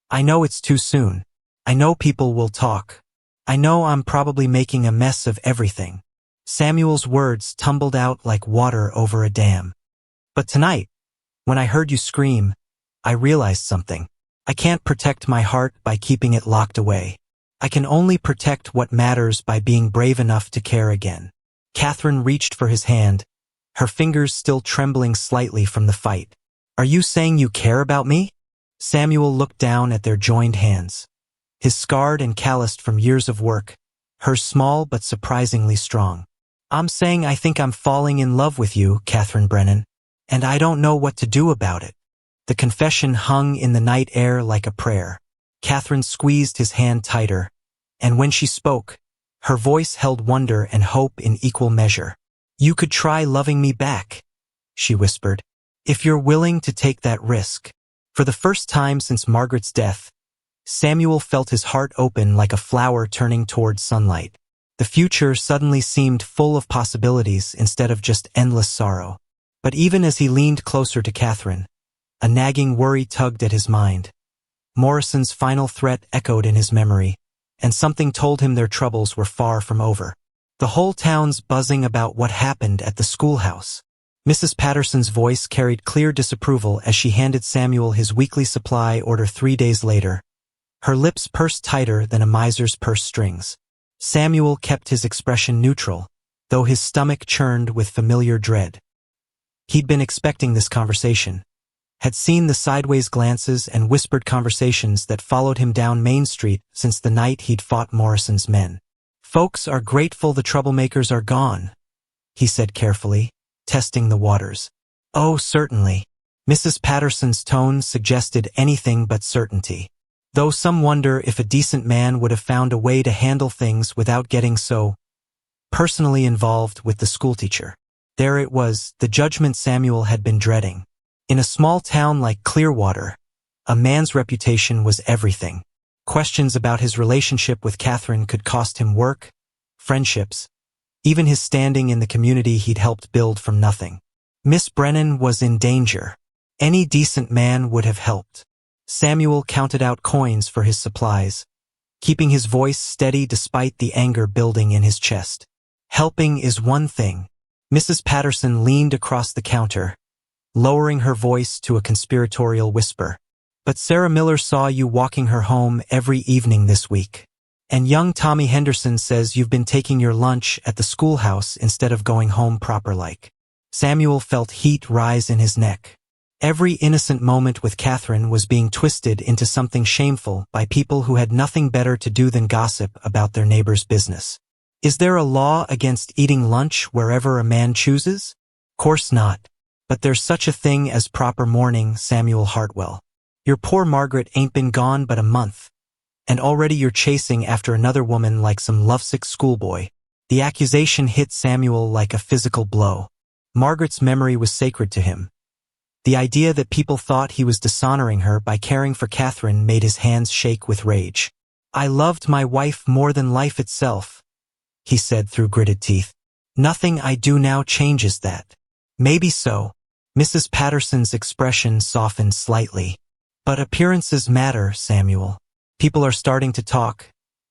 I know it's too soon. I know people will talk. I know I'm probably making a mess of everything. Samuel's words tumbled out like water over a dam. But tonight, when I heard you scream, I realized something. I can't protect my heart by keeping it locked away. I can only protect what matters by being brave enough to care again. Catherine reached for his hand, her fingers still trembling slightly from the fight. Are you saying you care about me? Samuel looked down at their joined hands. His scarred and calloused from years of work, hers small but surprisingly strong. I'm saying I think I'm falling in love with you, Catherine Brennan, and I don't know what to do about it. The confession hung in the night air like a prayer. Catherine squeezed his hand tighter, and when she spoke, her voice held wonder and hope in equal measure. You could try loving me back, she whispered, if you're willing to take that risk. For the first time since Margaret's death, Samuel felt his heart open like a flower turning towards sunlight. The future suddenly seemed full of possibilities instead of just endless sorrow. But even as he leaned closer to Catherine, a nagging worry tugged at his mind. Morrison's final threat echoed in his memory, and something told him their troubles were far from over. The whole town's buzzing about what happened at the schoolhouse. Mrs. Patterson's voice carried clear disapproval as she handed Samuel his weekly supply order 3 days later, her lips pursed tighter than a miser's purse strings. Samuel kept his expression neutral, though his stomach churned with familiar dread. He'd been expecting this conversation, had seen the sideways glances and whispered conversations that followed him down Main Street since the night he'd fought Morrison's men. Folks are grateful the troublemakers are gone, he said carefully, testing the waters. Oh, certainly. Mrs. Patterson's tone suggested anything but certainty. Though some wonder if a decent man would have found a way to handle things without getting so personally involved with the schoolteacher. There it was, the judgment Samuel had been dreading. In a small town like Clearwater, a man's reputation was everything. Questions about his relationship with Catherine could cost him work, friendships, even his standing in the community he'd helped build from nothing. Miss Brennan was in danger. Any decent man would have helped. Samuel counted out coins for his supplies, keeping his voice steady despite the anger building in his chest. Helping is one thing. Mrs. Patterson leaned across the counter, lowering her voice to a conspiratorial whisper. But Sarah Miller saw you walking her home every evening this week. And young Tommy Henderson says you've been taking your lunch at the schoolhouse instead of going home proper-like. Samuel felt heat rise in his neck. Every innocent moment with Catherine was being twisted into something shameful by people who had nothing better to do than gossip about their neighbor's business. Is there a law against eating lunch wherever a man chooses? Course not. But there's such a thing as proper mourning, Samuel Hartwell. Your poor Margaret ain't been gone but a month, and already you're chasing after another woman like some lovesick schoolboy. The accusation hit Samuel like a physical blow. Margaret's memory was sacred to him. The idea that people thought he was dishonoring her by caring for Catherine made his hands shake with rage. "I loved my wife more than life itself," he said through gritted teeth. "Nothing I do now changes that." "Maybe so." Mrs. Patterson's expression softened slightly. "But appearances matter, Samuel. People are starting to talk,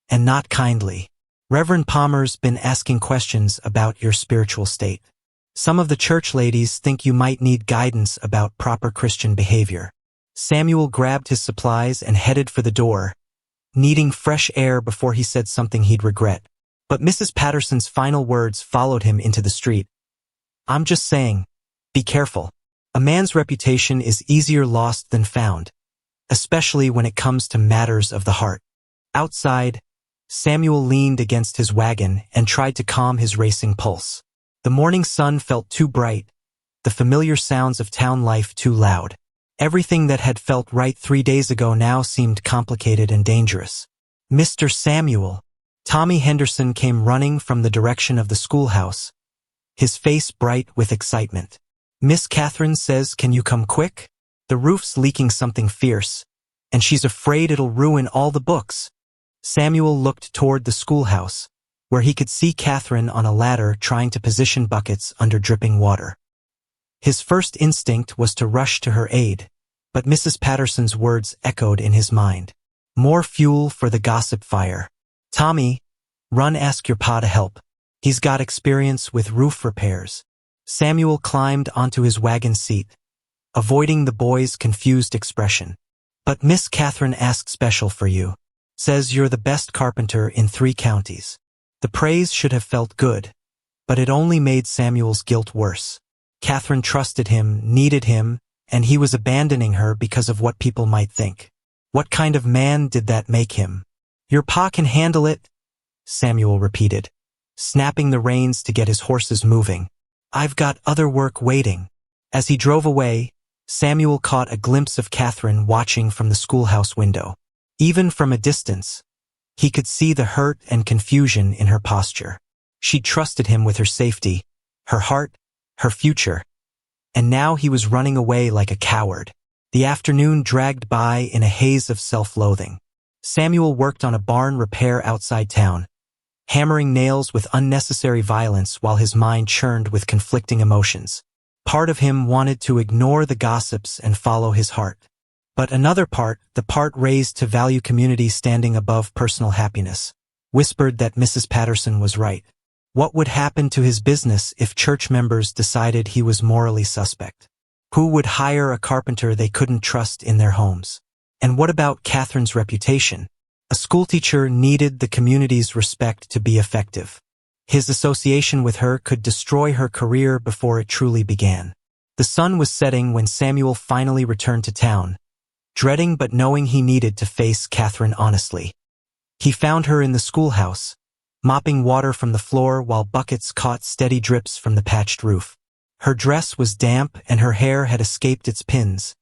and not kindly. Reverend Palmer's been asking questions about your spiritual state. Some of the church ladies think you might need guidance about proper Christian behavior." Samuel grabbed his supplies and headed for the door, needing fresh air before he said something he'd regret. But Mrs. Patterson's final words followed him into the street. "I'm just saying, be careful. A man's reputation is easier lost than found, especially when it comes to matters of the heart." Outside, Samuel leaned against his wagon and tried to calm his racing pulse. The morning sun felt too bright, the familiar sounds of town life too loud. Everything that had felt right 3 days ago now seemed complicated and dangerous. "Mr. Samuel." Tommy Henderson came running from the direction of the schoolhouse, his face bright with excitement. "Miss Catherine says, can you come quick? The roof's leaking something fierce, and she's afraid it'll ruin all the books." Samuel looked toward the schoolhouse, where he could see Catherine on a ladder trying to position buckets under dripping water. His first instinct was to rush to her aid, but Mrs. Patterson's words echoed in his mind. More fuel for the gossip fire. "Tommy, run ask your pa to help. He's got experience with roof repairs." Samuel climbed onto his wagon seat, avoiding the boy's confused expression. "But Miss Catherine asked special for you. Says you're the best carpenter in 3 counties. The praise should have felt good, but it only made Samuel's guilt worse. Catherine trusted him, needed him, and he was abandoning her because of what people might think. What kind of man did that make him? "Your pa can handle it," Samuel repeated, snapping the reins to get his horses moving. "I've got other work waiting." As he drove away, Samuel caught a glimpse of Catherine watching from the schoolhouse window. Even from a distance, he could see the hurt and confusion in her posture. She trusted him with her safety, her heart, her future, and now he was running away like a coward. The afternoon dragged by in a haze of self-loathing. Samuel worked on a barn repair outside town, hammering nails with unnecessary violence while his mind churned with conflicting emotions. Part of him wanted to ignore the gossips and follow his heart. But another part, the part raised to value community standing above personal happiness, whispered that Mrs. Patterson was right. What would happen to his business if church members decided he was morally suspect? Who would hire a carpenter they couldn't trust in their homes? And what about Catherine's reputation? A schoolteacher needed the community's respect to be effective. His association with her could destroy her career before it truly began. The sun was setting when Samuel finally returned to town, dreading but knowing he needed to face Catherine honestly. He found her in the schoolhouse, mopping water from the floor while buckets caught steady drips from the patched roof. Her dress was damp and her hair had escaped its pins,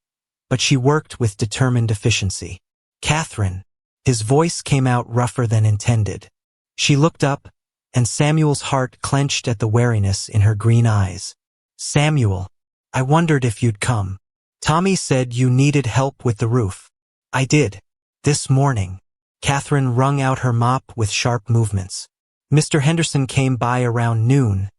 but she worked with determined efficiency. "Catherine." His voice came out rougher than intended. She looked up, and Samuel's heart clenched at the wariness in her green eyes. "Samuel, I wondered if you'd come. Tommy said you needed help with the roof." "I did. This morning." Catherine wrung out her mop with sharp movements. "Mr. Henderson came by around noon,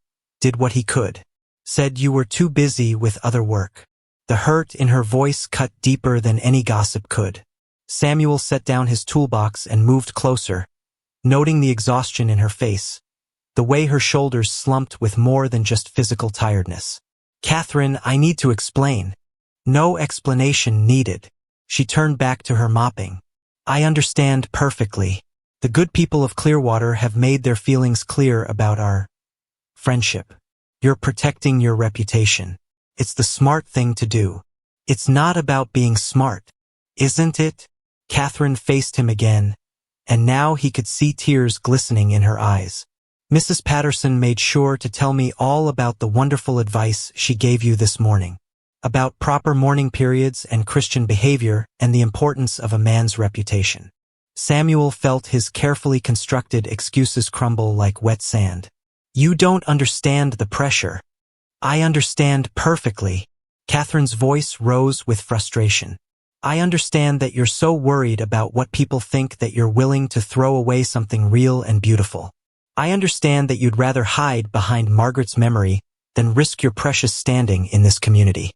did what he could. Said you were too busy with other work." The hurt in her voice cut deeper than any gossip could. Samuel set down his toolbox and moved closer, noting the exhaustion in her face, the way her shoulders slumped with more than just physical tiredness. "Catherine, I need to explain." "No explanation needed." She turned back to her mopping. "I understand perfectly. The good people of Clearwater have made their feelings clear about our friendship. You're protecting your reputation. It's the smart thing to do." "It's not about being smart, isn't it?" Catherine faced him again, and now he could see tears glistening in her eyes. "Mrs. Patterson made sure to tell me all about the wonderful advice she gave you this morning, about proper mourning periods and Christian behavior and the importance of a man's reputation." Samuel felt his carefully constructed excuses crumble like wet sand. You don't understand the pressure. I understand perfectly. Catherine's voice rose with frustration. I understand that you're so worried about what people think that you're willing to throw away something real and beautiful. I understand that you'd rather hide behind Margaret's memory than risk your precious standing in this community.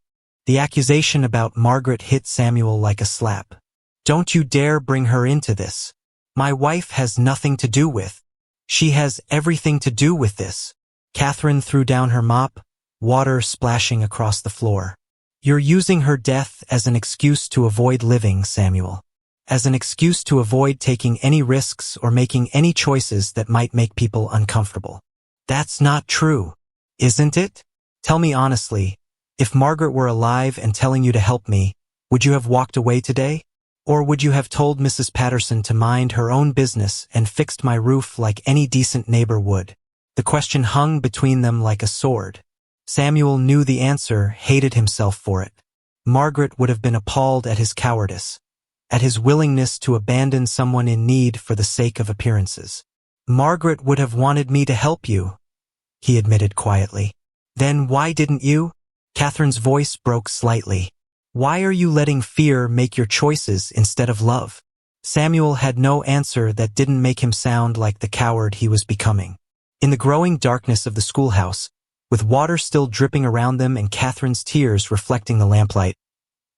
The accusation about Margaret hit Samuel like a slap. Don't you dare bring her into this. My wife has nothing to do with. She has everything to do with this. Catherine threw down her mop, water splashing across the floor. You're using her death as an excuse to avoid living, Samuel. As an excuse to avoid taking any risks or making any choices that might make people uncomfortable. That's not true, isn't it? Tell me honestly, if Margaret were alive and telling you to help me, would you have walked away today? Or would you have told Mrs. Patterson to mind her own business and fixed my roof like any decent neighbor would? The question hung between them like a sword. Samuel knew the answer, hated himself for it. Margaret would have been appalled at his cowardice, at his willingness to abandon someone in need for the sake of appearances. Margaret would have wanted me to help you, he admitted quietly. Then why didn't you? Catherine's voice broke slightly. Why are you letting fear make your choices instead of love? Samuel had no answer that didn't make him sound like the coward he was becoming. In the growing darkness of the schoolhouse, with water still dripping around them and Catherine's tears reflecting the lamplight,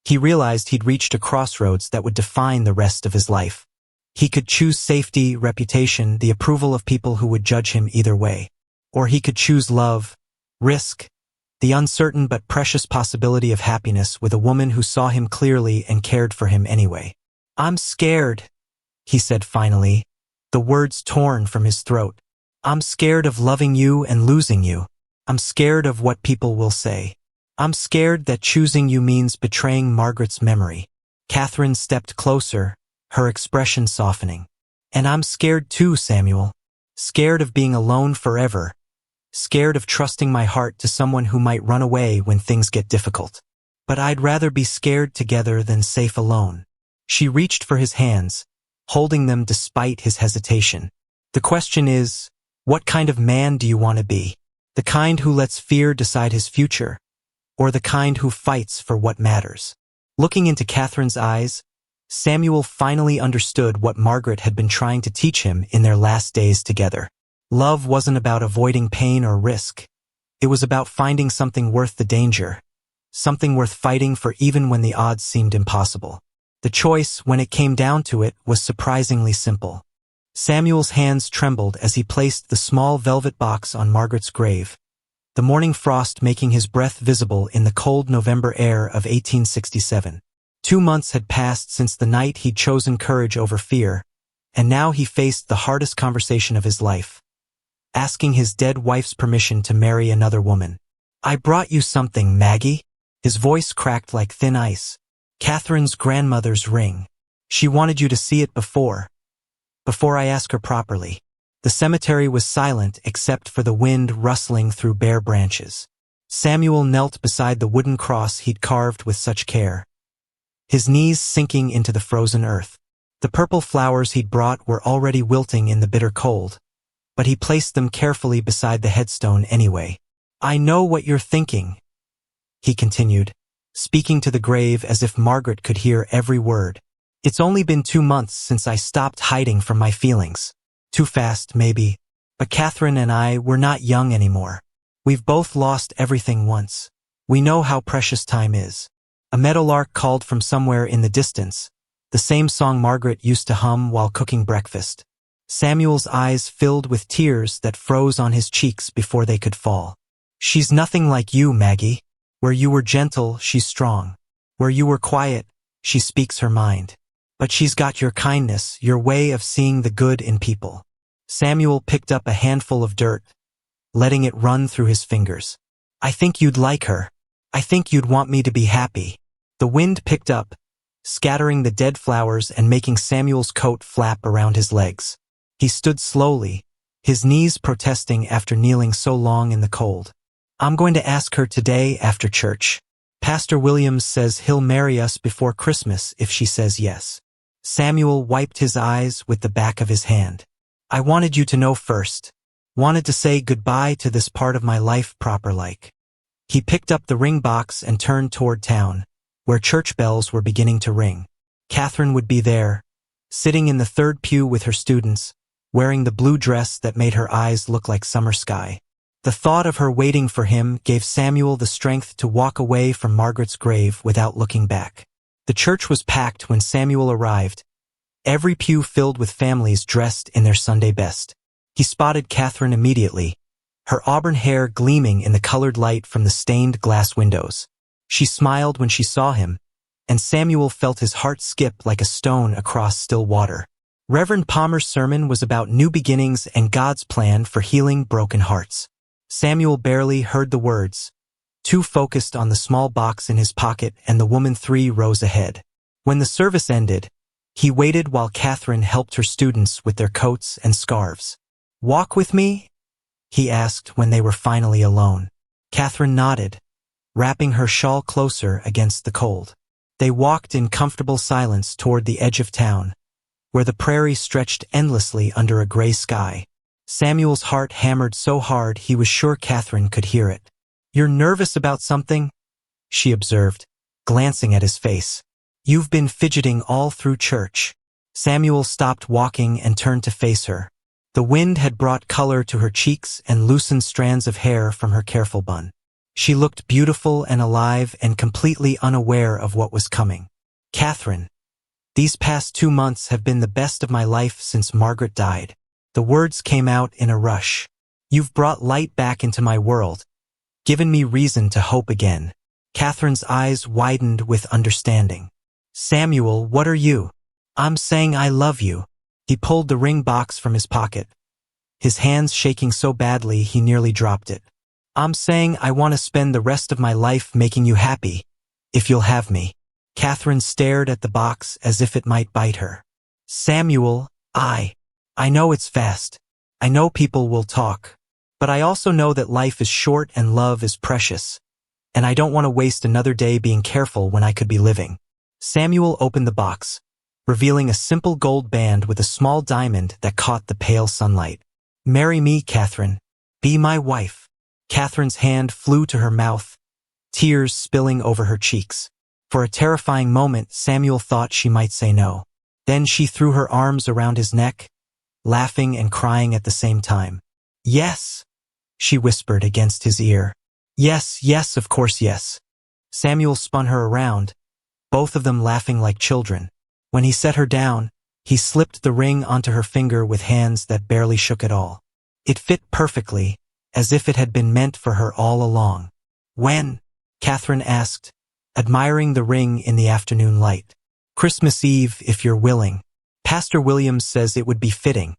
he realized he'd reached a crossroads that would define the rest of his life. He could choose safety, reputation, the approval of people who would judge him either way. Or he could choose love, risk, the uncertain but precious possibility of happiness with a woman who saw him clearly and cared for him anyway. I'm scared, he said finally, the words torn from his throat. I'm scared of loving you and losing you. I'm scared of what people will say. I'm scared that choosing you means betraying Margaret's memory. Catherine stepped closer, her expression softening. And I'm scared too, Samuel. Scared of being alone forever. Scared of trusting my heart to someone who might run away when things get difficult. But I'd rather be scared together than safe alone. She reached for his hands, holding them despite his hesitation. The question is, what kind of man do you want to be? The kind who lets fear decide his future, or the kind who fights for what matters? Looking into Catherine's eyes, Samuel finally understood what Margaret had been trying to teach him in their last days together. Love wasn't about avoiding pain or risk. It was about finding something worth the danger, something worth fighting for even when the odds seemed impossible. The choice, when it came down to it, was surprisingly simple. Samuel's hands trembled as he placed the small velvet box on Margaret's grave, the morning frost making his breath visible in the cold November air of 1867. 2 months had passed since the night he'd chosen courage over fear, and now he faced the hardest conversation of his life, asking his dead wife's permission to marry another woman. I brought you something, Maggie. His voice cracked like thin ice. Catherine's grandmother's ring. She wanted you to see it before I ask her properly. The cemetery was silent except for the wind rustling through bare branches. Samuel knelt beside the wooden cross he'd carved with such care, his knees sinking into the frozen earth. The purple flowers he'd brought were already wilting in the bitter cold, but he placed them carefully beside the headstone anyway. I know what you're thinking, he continued, speaking to the grave as if Margaret could hear every word. It's only been 2 months since I stopped hiding from my feelings. Too fast, maybe. But Catherine and I, we're not young anymore. We've both lost everything once. We know how precious time is. A meadowlark called from somewhere in the distance, the same song Margaret used to hum while cooking breakfast. Samuel's eyes filled with tears that froze on his cheeks before they could fall. She's nothing like you, Maggie. Where you were gentle, she's strong. Where you were quiet, she speaks her mind. But she's got your kindness, your way of seeing the good in people. Samuel picked up a handful of dirt, letting it run through his fingers. I think you'd like her. I think you'd want me to be happy. The wind picked up, scattering the dead flowers and making Samuel's coat flap around his legs. He stood slowly, his knees protesting after kneeling so long in the cold. I'm going to ask her today after church. Pastor Williams says he'll marry us before Christmas if she says yes. Samuel wiped his eyes with the back of his hand. I wanted you to know first. Wanted to say goodbye to this part of my life proper-like. He picked up the ring box and turned toward town, where church bells were beginning to ring. Catherine would be there, sitting in the third pew with her students, wearing the blue dress that made her eyes look like summer sky. The thought of her waiting for him gave Samuel the strength to walk away from Margaret's grave without looking back. The church was packed when Samuel arrived, every pew filled with families dressed in their Sunday best. He spotted Catherine immediately, her auburn hair gleaming in the colored light from the stained glass windows. She smiled when she saw him, and Samuel felt his heart skip like a stone across still water. Reverend Palmer's sermon was about new beginnings and God's plan for healing broken hearts. Samuel barely heard the words, too focused on the small box in his pocket and the woman 3 rows ahead. When the service ended, he waited while Catherine helped her students with their coats and scarves. Walk with me? He asked when they were finally alone. Catherine nodded, wrapping her shawl closer against the cold. They walked in comfortable silence toward the edge of town, where the prairie stretched endlessly under a gray sky. Samuel's heart hammered so hard he was sure Catherine could hear it. You're nervous about something? She observed, glancing at his face. You've been fidgeting all through church. Samuel stopped walking and turned to face her. The wind had brought color to her cheeks and loosened strands of hair from her careful bun. She looked beautiful and alive and completely unaware of what was coming. Catherine, these past 2 months have been the best of my life since Margaret died. The words came out in a rush. You've brought light back into my world, given me reason to hope again. Catherine's eyes widened with understanding. Samuel, what are you? I'm saying I love you. He pulled the ring box from his pocket, his hands shaking so badly he nearly dropped it. I'm saying I want to spend the rest of my life making you happy, if you'll have me. Catherine stared at the box as if it might bite her. Samuel, I know it's fast. I know people will talk. But I also know that life is short and love is precious. And I don't want to waste another day being careful when I could be living. Samuel opened the box, revealing a simple gold band with a small diamond that caught the pale sunlight. Marry me, Catherine. Be my wife. Catherine's hand flew to her mouth, tears spilling over her cheeks. For a terrifying moment, Samuel thought she might say no. Then she threw her arms around his neck, laughing and crying at the same time. Yes, she whispered against his ear. Yes, yes, of course, yes. Samuel spun her around, both of them laughing like children. When he set her down, he slipped the ring onto her finger with hands that barely shook at all. It fit perfectly, as if it had been meant for her all along. When? Catherine asked, admiring the ring in the afternoon light. Christmas Eve, if you're willing. Pastor Williams says it would be fitting.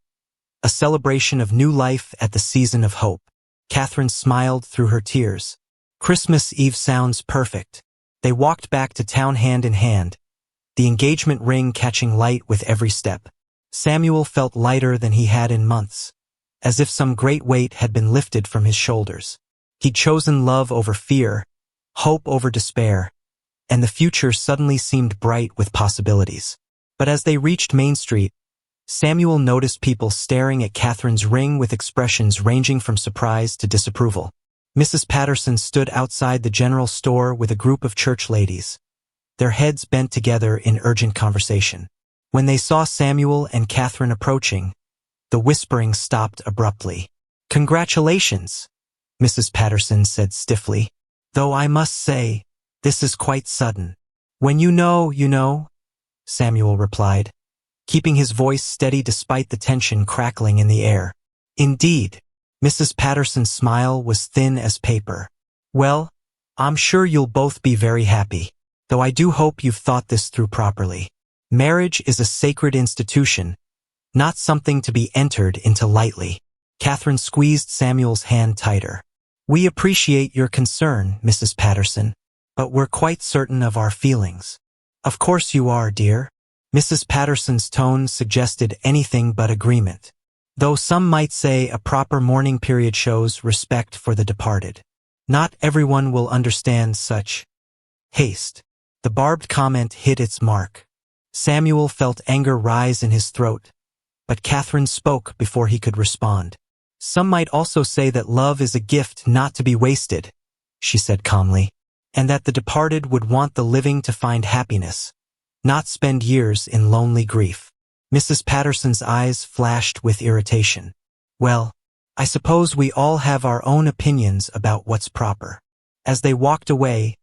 A celebration of new life at the season of hope. Catherine smiled through her tears. Christmas Eve sounds perfect. They walked back to town hand in hand, the engagement ring catching light with every step. Samuel felt lighter than he had in months, as if some great weight had been lifted from his shoulders. He'd chosen love over fear, hope over despair, and the future suddenly seemed bright with possibilities. But as they reached Main Street, Samuel noticed people staring at Catherine's ring with expressions ranging from surprise to disapproval. Mrs. Patterson stood outside the general store with a group of church ladies, their heads bent together in urgent conversation. When they saw Samuel and Catherine approaching, the whispering stopped abruptly. Congratulations, Mrs. Patterson said stiffly. Though I must say, this is quite sudden. When you know, Samuel replied, keeping his voice steady despite the tension crackling in the air. Indeed, Mrs. Patterson's smile was thin as paper. Well, I'm sure you'll both be very happy, though I do hope you've thought this through properly. Marriage is a sacred institution, not something to be entered into lightly. Catherine squeezed Samuel's hand tighter. We appreciate your concern, Mrs. Patterson, but we're quite certain of our feelings. Of course you are, dear. Mrs. Patterson's tone suggested anything but agreement, though some might say a proper mourning period shows respect for the departed. Not everyone will understand such haste. The barbed comment hit its mark. Samuel felt anger rise in his throat, but Catherine spoke before he could respond. Some might also say that love is a gift not to be wasted, she said calmly, and that the departed would want the living to find happiness, not spend years in lonely grief. Mrs. Patterson's eyes flashed with irritation. Well, I suppose we all have our own opinions about what's proper. As they walked away,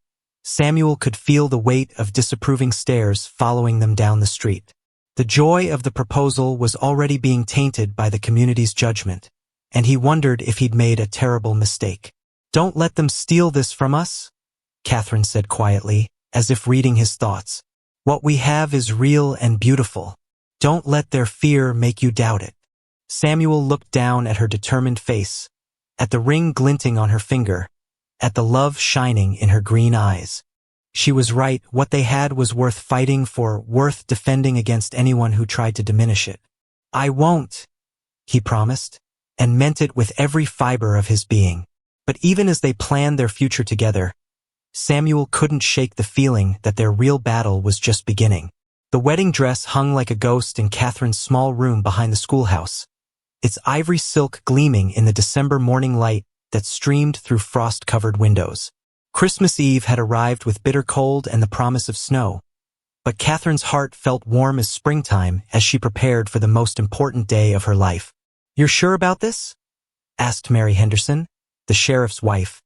Samuel could feel the weight of disapproving stares following them down the street. The joy of the proposal was already being tainted by the community's judgment, and he wondered if he'd made a terrible mistake. Don't let them steal this from us, Catherine said quietly, as if reading his thoughts. What we have is real and beautiful. Don't let their fear make you doubt it. Samuel looked down at her determined face, at the ring glinting on her finger, at the love shining in her green eyes. She was right, what they had was worth fighting for, worth defending against anyone who tried to diminish it. I won't, he promised, and meant it with every fiber of his being. But even as they planned their future together, Samuel couldn't shake the feeling that their real battle was just beginning. The wedding dress hung like a ghost in Catherine's small room behind the schoolhouse, its ivory silk gleaming in the December morning light that streamed through frost-covered windows. Christmas Eve had arrived with bitter cold and the promise of snow, but Catherine's heart felt warm as springtime as she prepared for the most important day of her life. "You're sure about this?" asked Mary Henderson, the sheriff's wife,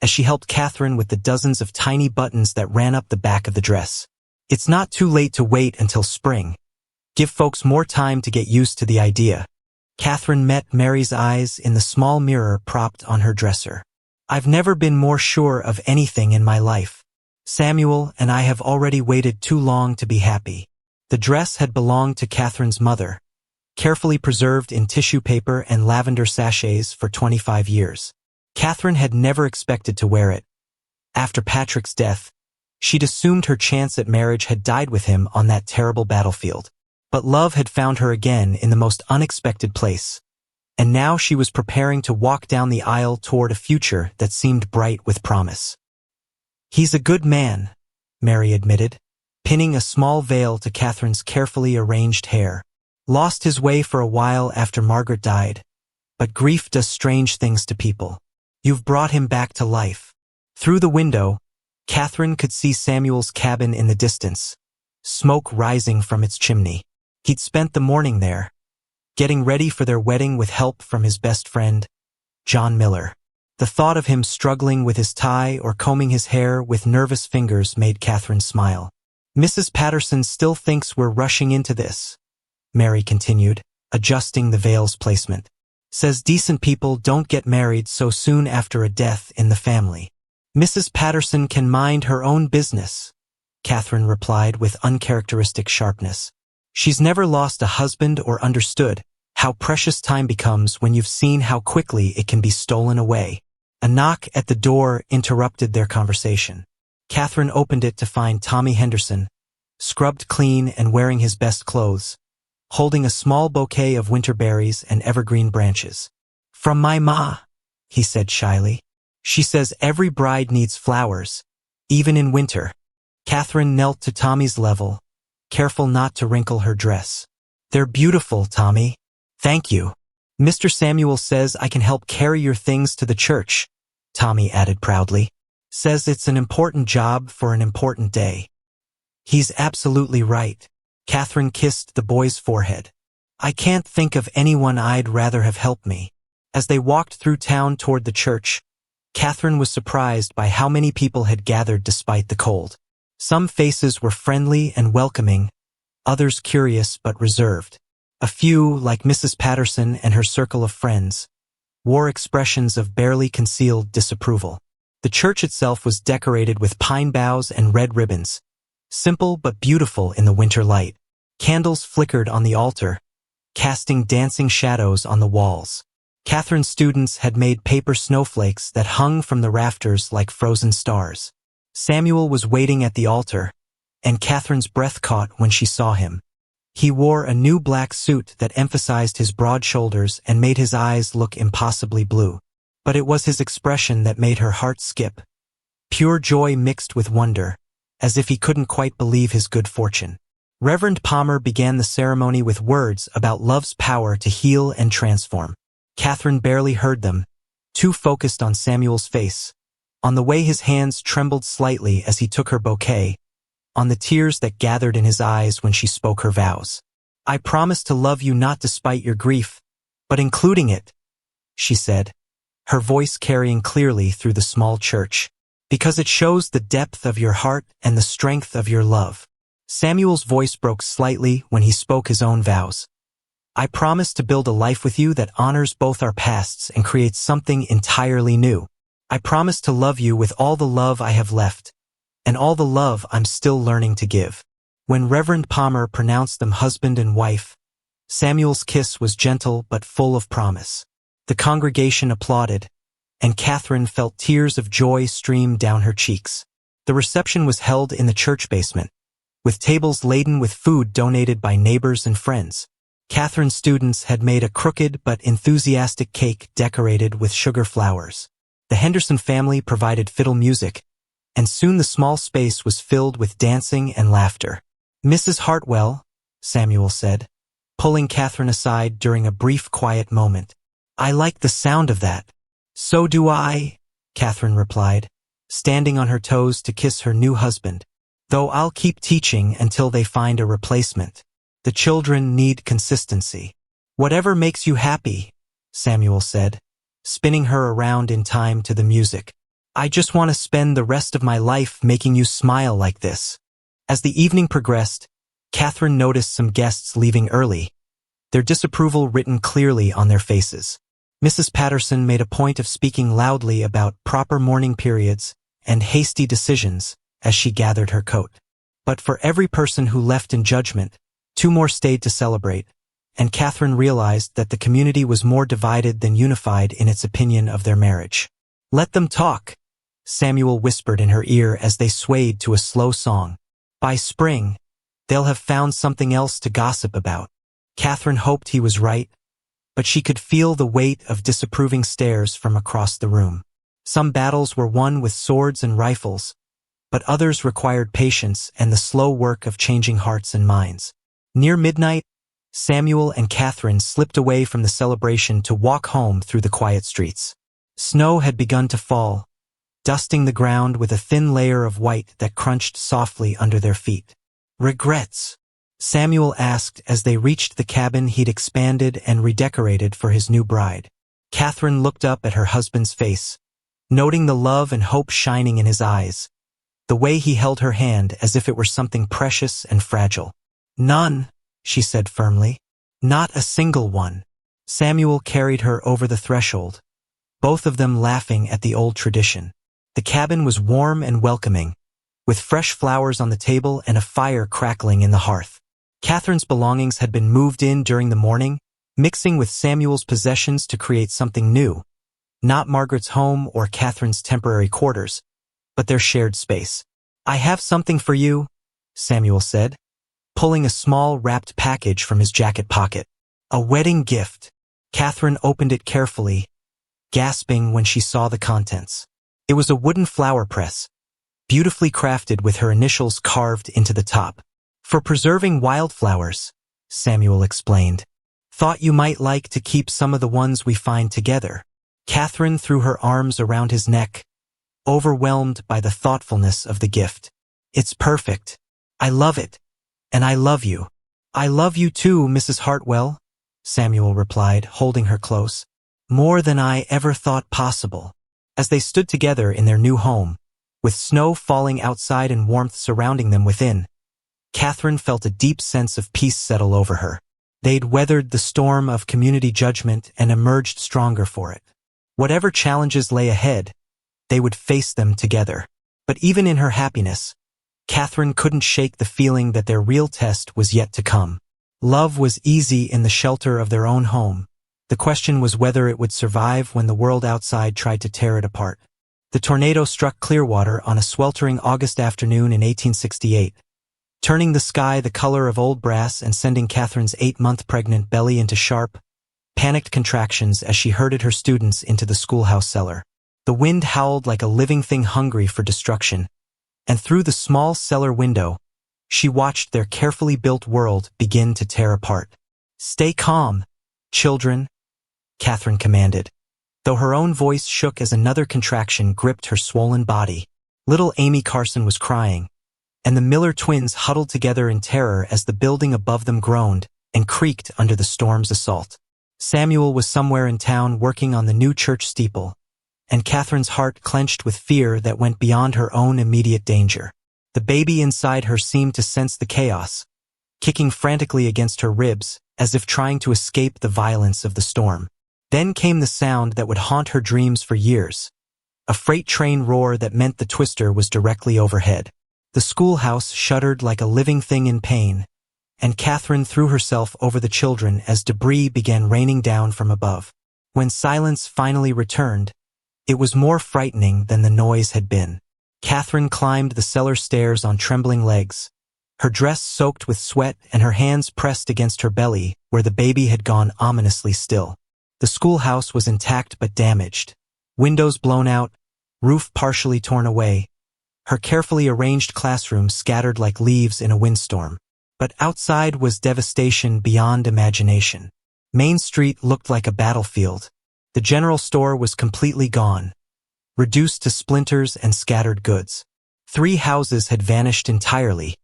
as she helped Catherine with the dozens of tiny buttons that ran up the back of the dress. "It's not too late to wait until spring. Give folks more time to get used to the idea." Catherine met Mary's eyes in the small mirror propped on her dresser. "I've never been more sure of anything in my life. Samuel and I have already waited too long to be happy." The dress had belonged to Catherine's mother, carefully preserved in tissue paper and lavender sachets for 25 years. Catherine had never expected to wear it. After Patrick's death, she'd assumed her chance at marriage had died with him on that terrible battlefield. But love had found her again in the most unexpected place, and now she was preparing to walk down the aisle toward a future that seemed bright with promise. "He's a good man," Mary admitted, pinning a small veil to Catherine's carefully arranged hair. "Lost his way for a while after Margaret died, but grief does strange things to people. You've brought him back to life." Through the window, Catherine could see Samuel's cabin in the distance, smoke rising from its chimney. He'd spent the morning there, getting ready for their wedding with help from his best friend, John Miller. The thought of him struggling with his tie or combing his hair with nervous fingers made Catherine smile. "Mrs. Patterson still thinks we're rushing into this," Mary continued, adjusting the veil's placement. "Says decent people don't get married so soon after a death in the family." "Mrs. Patterson can mind her own business," Catherine replied with uncharacteristic sharpness. "She's never lost a husband or understood how precious time becomes when you've seen how quickly it can be stolen away." A knock at the door interrupted their conversation. Catherine opened it to find Tommy Henderson, scrubbed clean and wearing his best clothes, holding a small bouquet of winter berries and evergreen branches. "From my ma," he said shyly. "She says every bride needs flowers, even in winter." Catherine knelt to Tommy's level, careful not to wrinkle her dress. "They're beautiful, Tommy." "Thank you. Mr. Samuel says I can help carry your things to the church," Tommy added proudly. "Says it's an important job for an important day." "He's absolutely right." Catherine kissed the boy's forehead. "I can't think of anyone I'd rather have helped me." As they walked through town toward the church, Catherine was surprised by how many people had gathered despite the cold. Some faces were friendly and welcoming, others curious but reserved. A few, like Mrs. Patterson and her circle of friends, wore expressions of barely concealed disapproval. The church itself was decorated with pine boughs and red ribbons, simple but beautiful in the winter light. Candles flickered on the altar, casting dancing shadows on the walls. Catherine's students had made paper snowflakes that hung from the rafters like frozen stars. Samuel was waiting at the altar, and Catherine's breath caught when she saw him. He wore a new black suit that emphasized his broad shoulders and made his eyes look impossibly blue. But it was his expression that made her heart skip, pure joy mixed with wonder, as if he couldn't quite believe his good fortune. Reverend Palmer began the ceremony with words about love's power to heal and transform. Catherine barely heard them, too focused on Samuel's face, on the way his hands trembled slightly as he took her bouquet, on the tears that gathered in his eyes when she spoke her vows. "I promise to love you not despite your grief, but including it," she said, her voice carrying clearly through the small church, "because it shows the depth of your heart and the strength of your love." Samuel's voice broke slightly when he spoke his own vows. "I promise to build a life with you that honors both our pasts and creates something entirely new. I promise to love you with all the love I have left, and all the love I'm still learning to give." When Reverend Palmer pronounced them husband and wife, Samuel's kiss was gentle but full of promise. The congregation applauded, and Catherine felt tears of joy stream down her cheeks. The reception was held in the church basement, with tables laden with food donated by neighbors and friends. Catherine's students had made a crooked but enthusiastic cake decorated with sugar flowers. The Henderson family provided fiddle music, and soon the small space was filled with dancing and laughter. "Mrs. Hartwell," Samuel said, pulling Catherine aside during a brief quiet moment. "I like the sound of that." "So do I," Catherine replied, standing on her toes to kiss her new husband. "Though I'll keep teaching until they find a replacement. The children need consistency." "Whatever makes you happy," Samuel said, spinning her around in time to the music. "I just want to spend the rest of my life making you smile like this." As the evening progressed, Catherine noticed some guests leaving early, their disapproval written clearly on their faces. Mrs. Patterson made a point of speaking loudly about proper mourning periods and hasty decisions as she gathered her coat. But for every person who left in judgment, 2 more stayed to celebrate, and Catherine realized that the community was more divided than unified in its opinion of their marriage. "Let them talk," Samuel whispered in her ear as they swayed to a slow song. "By spring, they'll have found something else to gossip about." Catherine hoped he was right, but she could feel the weight of disapproving stares from across the room. Some battles were won with swords and rifles, but others required patience and the slow work of changing hearts and minds. Near midnight, Samuel and Catherine slipped away from the celebration to walk home through the quiet streets. Snow had begun to fall, dusting the ground with a thin layer of white that crunched softly under their feet. "Regrets?" Samuel asked as they reached the cabin he'd expanded and redecorated for his new bride. Catherine looked up at her husband's face, noting the love and hope shining in his eyes, the way he held her hand as if it were something precious and fragile. "None," she said firmly. "Not a single one." Samuel carried her over the threshold, both of them laughing at the old tradition. The cabin was warm and welcoming, with fresh flowers on the table and a fire crackling in the hearth. Catherine's belongings had been moved in during the morning, mixing with Samuel's possessions to create something new, not Margaret's home or Catherine's temporary quarters, but their shared space. "I have something for you," Samuel said, pulling a small wrapped package from his jacket pocket. A wedding gift. Catherine opened it carefully, gasping when she saw the contents. It was a wooden flower press, beautifully crafted with her initials carved into the top. "For preserving wildflowers," Samuel explained. "Thought you might like to keep some of the ones we find together." Catherine threw her arms around his neck, overwhelmed by the thoughtfulness of the gift. "It's perfect. I love it. And I love you." "I love you too, Mrs. Hartwell," Samuel replied, holding her close. "More than I ever thought possible." As they stood together in their new home, with snow falling outside and warmth surrounding them within, Catherine felt a deep sense of peace settle over her. They'd weathered the storm of community judgment and emerged stronger for it. Whatever challenges lay ahead, they would face them together. But even in her happiness, Catherine couldn't shake the feeling that their real test was yet to come. Love was easy in the shelter of their own home. The question was whether it would survive when the world outside tried to tear it apart. The tornado struck Clearwater on a sweltering August afternoon in 1868, turning the sky the color of old brass and sending Catherine's 8-month pregnant belly into sharp, panicked contractions as she herded her students into the schoolhouse cellar. The wind howled like a living thing hungry for destruction, and through the small cellar window, She watched their carefully built world begin to tear apart. "Stay calm, children," Catherine commanded, though her own voice shook as another contraction gripped her swollen body. Little Amy Carson was crying, and the Miller twins huddled together in terror as the building above them groaned and creaked under the storm's assault. Samuel was somewhere in town working on the new church steeple, and Catherine's heart clenched with fear that went beyond her own immediate danger. The baby inside her seemed to sense the chaos, kicking frantically against her ribs as if trying to escape the violence of the storm. Then came the sound that would haunt her dreams for years, a freight train roar that meant the twister was directly overhead. The schoolhouse shuddered like a living thing in pain, and Catherine threw herself over the children as debris began raining down from above. When silence finally returned, it was more frightening than the noise had been. Catherine climbed the cellar stairs on trembling legs, her dress soaked with sweat and her hands pressed against her belly where the baby had gone ominously still. The schoolhouse was intact but damaged, windows blown out, roof partially torn away, her carefully arranged classroom scattered like leaves in a windstorm. But outside was devastation beyond imagination. Main Street looked like a battlefield. The general store was completely gone, reduced to splinters and scattered goods. 3 houses had vanished entirely,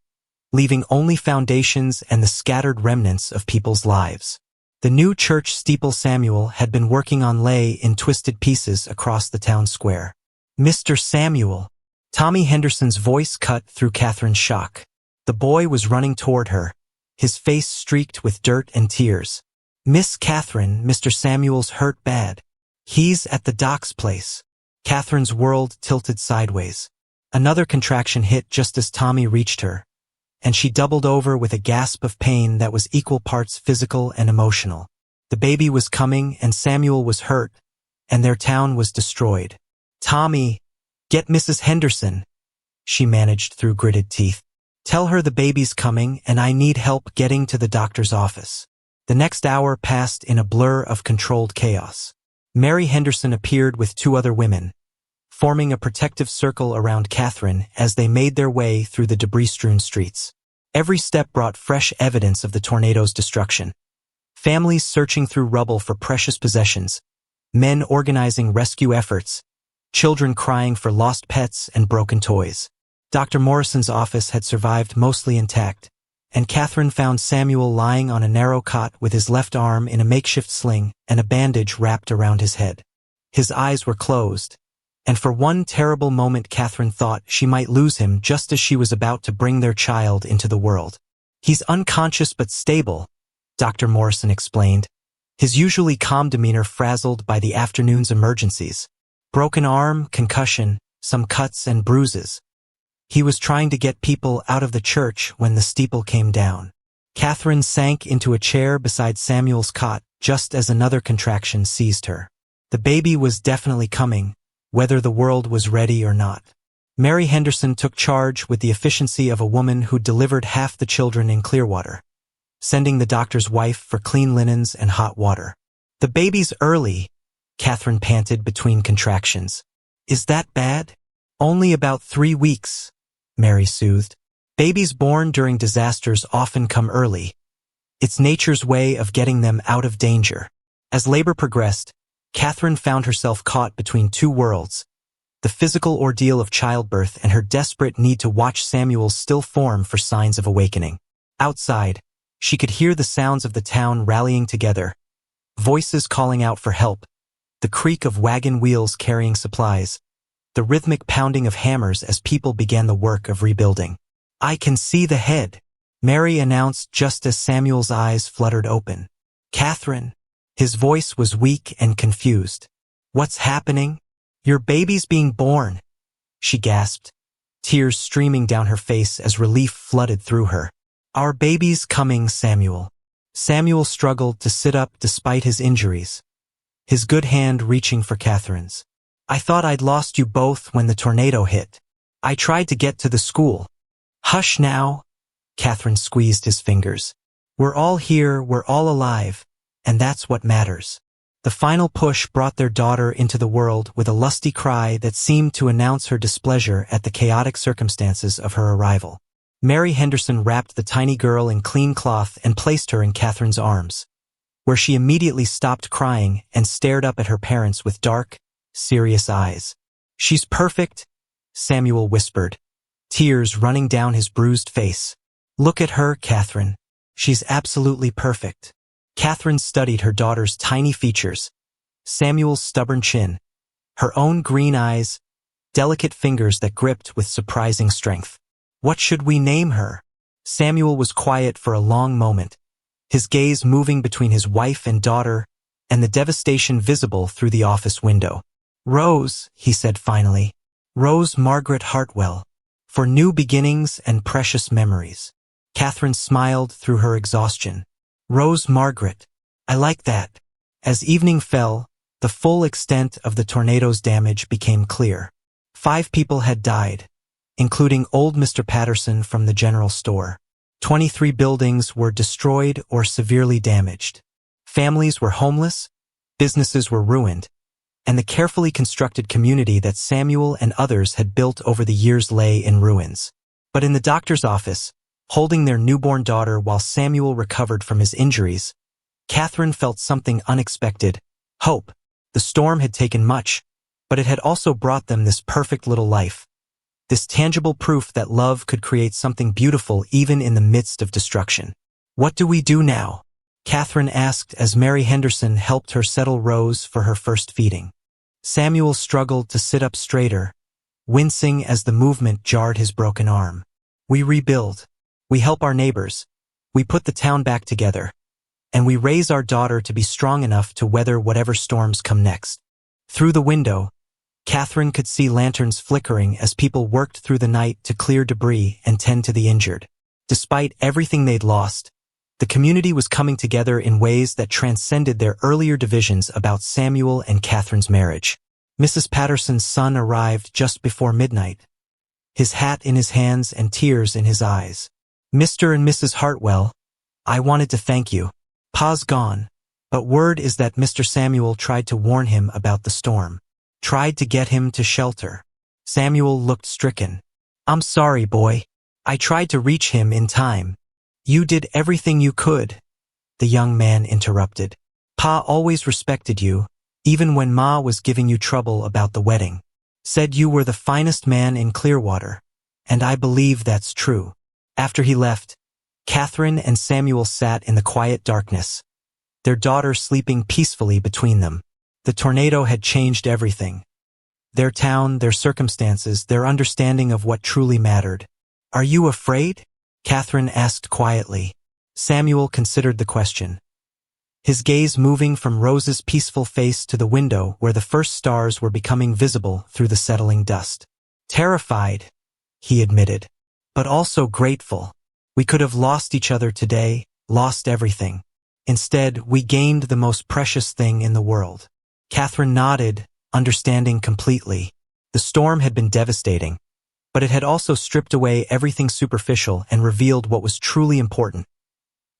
leaving only foundations and the scattered remnants of people's lives. The new church steeple Samuel had been working on lay in twisted pieces across the town square. "Mr. Samuel," Tommy Henderson's voice cut through Catherine's shock. The boy was running toward her, his face streaked with dirt and tears. "Miss Catherine, Mr. Samuel's hurt bad. He's at the doc's place." Catherine's world tilted sideways. Another contraction hit just as Tommy reached her, and she doubled over with a gasp of pain that was equal parts physical and emotional. The baby was coming and Samuel was hurt, and their town was destroyed. "Tommy, get Mrs. Henderson," she managed through gritted teeth. "Tell her the baby's coming and I need help getting to the doctor's office." The next hour passed in a blur of controlled chaos. Mary Henderson appeared with 2 other women, forming a protective circle around Catherine as they made their way through the debris-strewn streets. Every step brought fresh evidence of the tornado's destruction. Families searching through rubble for precious possessions, men organizing rescue efforts, children crying for lost pets and broken toys. Dr. Morrison's office had survived mostly intact, and Catherine found Samuel lying on a narrow cot with his left arm in a makeshift sling and a bandage wrapped around his head. His eyes were closed, and for one terrible moment Catherine thought she might lose him just as she was about to bring their child into the world. "He's unconscious but stable," Dr. Morrison explained, his usually calm demeanor frazzled by the afternoon's emergencies. "Broken arm, concussion, some cuts and bruises. He was trying to get people out of the church when the steeple came down." Catherine sank into a chair beside Samuel's cot just as another contraction seized her. The baby was definitely coming, whether the world was ready or not. Mary Henderson took charge with the efficiency of a woman who delivered half the children in Clearwater, sending the doctor's wife for clean linens and hot water. "The baby's early," Catherine panted between contractions. "Is that bad?" "Only about 3 weeks," Mary soothed. "Babies born during disasters often come early. It's nature's way of getting them out of danger." As labor progressed, Catherine found herself caught between 2 worlds, the physical ordeal of childbirth and her desperate need to watch Samuel's still form for signs of awakening. Outside, she could hear the sounds of the town rallying together, voices calling out for help, the creak of wagon wheels carrying supplies, the rhythmic pounding of hammers as people began the work of rebuilding. "I can see the head," Mary announced just as Samuel's eyes fluttered open. "Catherine." His voice was weak and confused. "What's happening?" "Your baby's being born," she gasped, tears streaming down her face as relief flooded through her. "Our baby's coming, Samuel." Samuel struggled to sit up despite his injuries, his good hand reaching for Catherine's. "I thought I'd lost you both when the tornado hit. I tried to get to the school." "Hush now," Catherine squeezed his fingers. "We're all here, we're all alive, and that's what matters." The final push brought their daughter into the world with a lusty cry that seemed to announce her displeasure at the chaotic circumstances of her arrival. Mary Henderson wrapped the tiny girl in clean cloth and placed her in Catherine's arms, where she immediately stopped crying and stared up at her parents with dark, serious eyes. "She's perfect," Samuel whispered, tears running down his bruised face. "Look at her, Catherine. She's absolutely perfect." Catherine studied her daughter's tiny features, Samuel's stubborn chin, her own green eyes, delicate fingers that gripped with surprising strength. "What should we name her?" Samuel was quiet for a long moment, his gaze moving between his wife and daughter and the devastation visible through the office window. "Rose," he said finally. "Rose Margaret Hartwell, for new beginnings and precious memories." Catherine smiled through her exhaustion. "Rose Margaret. I like that." As evening fell, the full extent of the tornado's damage became clear. 5 people had died, including old Mr. Patterson from the general store. 23 buildings were destroyed or severely damaged. Families were homeless, businesses were ruined, and the carefully constructed community that Samuel and others had built over the years lay in ruins. But in the doctor's office, holding their newborn daughter while Samuel recovered from his injuries, Catherine felt something unexpected: hope. The storm had taken much, but it had also brought them this perfect little life, this tangible proof that love could create something beautiful even in the midst of destruction. "What do we do now?" Catherine asked as Mary Henderson helped her settle Rose for her first feeding. Samuel struggled to sit up straighter, wincing as the movement jarred his broken arm. "We rebuild. We help our neighbors. We put the town back together. And we raise our daughter to be strong enough to weather whatever storms come next." Through the window, Catherine could see lanterns flickering as people worked through the night to clear debris and tend to the injured. Despite everything they'd lost, the community was coming together in ways that transcended their earlier divisions about Samuel and Catherine's marriage. Mrs. Patterson's son arrived just before midnight, his hat in his hands and tears in his eyes. "Mr. and Mrs. Hartwell, I wanted to thank you. Pa's gone, but word is that Mr. Samuel tried to warn him about the storm. Tried to get him to shelter." Samuel looked stricken. "I'm sorry, boy. I tried to reach him in time." "You did everything you could," the young man interrupted. "Pa always respected you, even when Ma was giving you trouble about the wedding. Said you were the finest man in Clearwater, and I believe that's true." After he left, Catherine and Samuel sat in the quiet darkness, their daughter sleeping peacefully between them. The tornado had changed everything. Their town, their circumstances, their understanding of what truly mattered. "Are you afraid?" Catherine asked quietly. Samuel considered the question, his gaze moving from Rose's peaceful face to the window where the first stars were becoming visible through the settling dust. "Terrified," he admitted, "but also grateful. We could have lost each other today, lost everything. Instead, we gained the most precious thing in the world." Catherine nodded, understanding completely. The storm had been devastating, but it had also stripped away everything superficial and revealed what was truly important: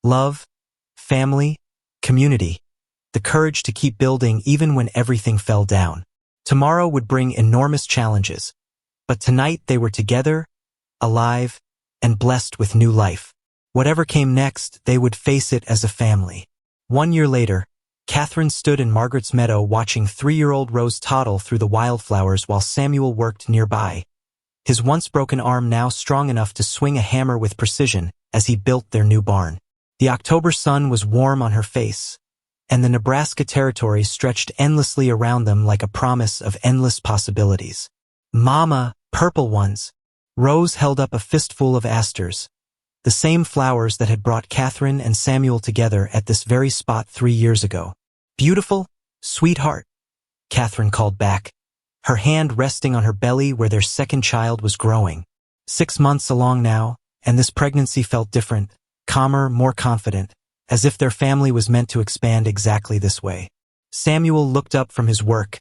love, family, community, the courage to keep building even when everything fell down. Tomorrow would bring enormous challenges, but tonight they were together, alive, and blessed with new life. Whatever came next, they would face it as a family. 1 year later, Catherine stood in Margaret's meadow watching 3-year-old Rose toddle through the wildflowers while Samuel worked nearby, his once broken arm now strong enough to swing a hammer with precision as he built their new barn. The October sun was warm on her face, and the Nebraska territory stretched endlessly around them like a promise of endless possibilities. "Mama, purple ones." Rose held up a fistful of asters, the same flowers that had brought Catherine and Samuel together at this very spot 3 years ago. "Beautiful, sweetheart," Catherine called back, her hand resting on her belly where their second child was growing. 6 months along now, and this pregnancy felt different, calmer, more confident, as if their family was meant to expand exactly this way. Samuel looked up from his work,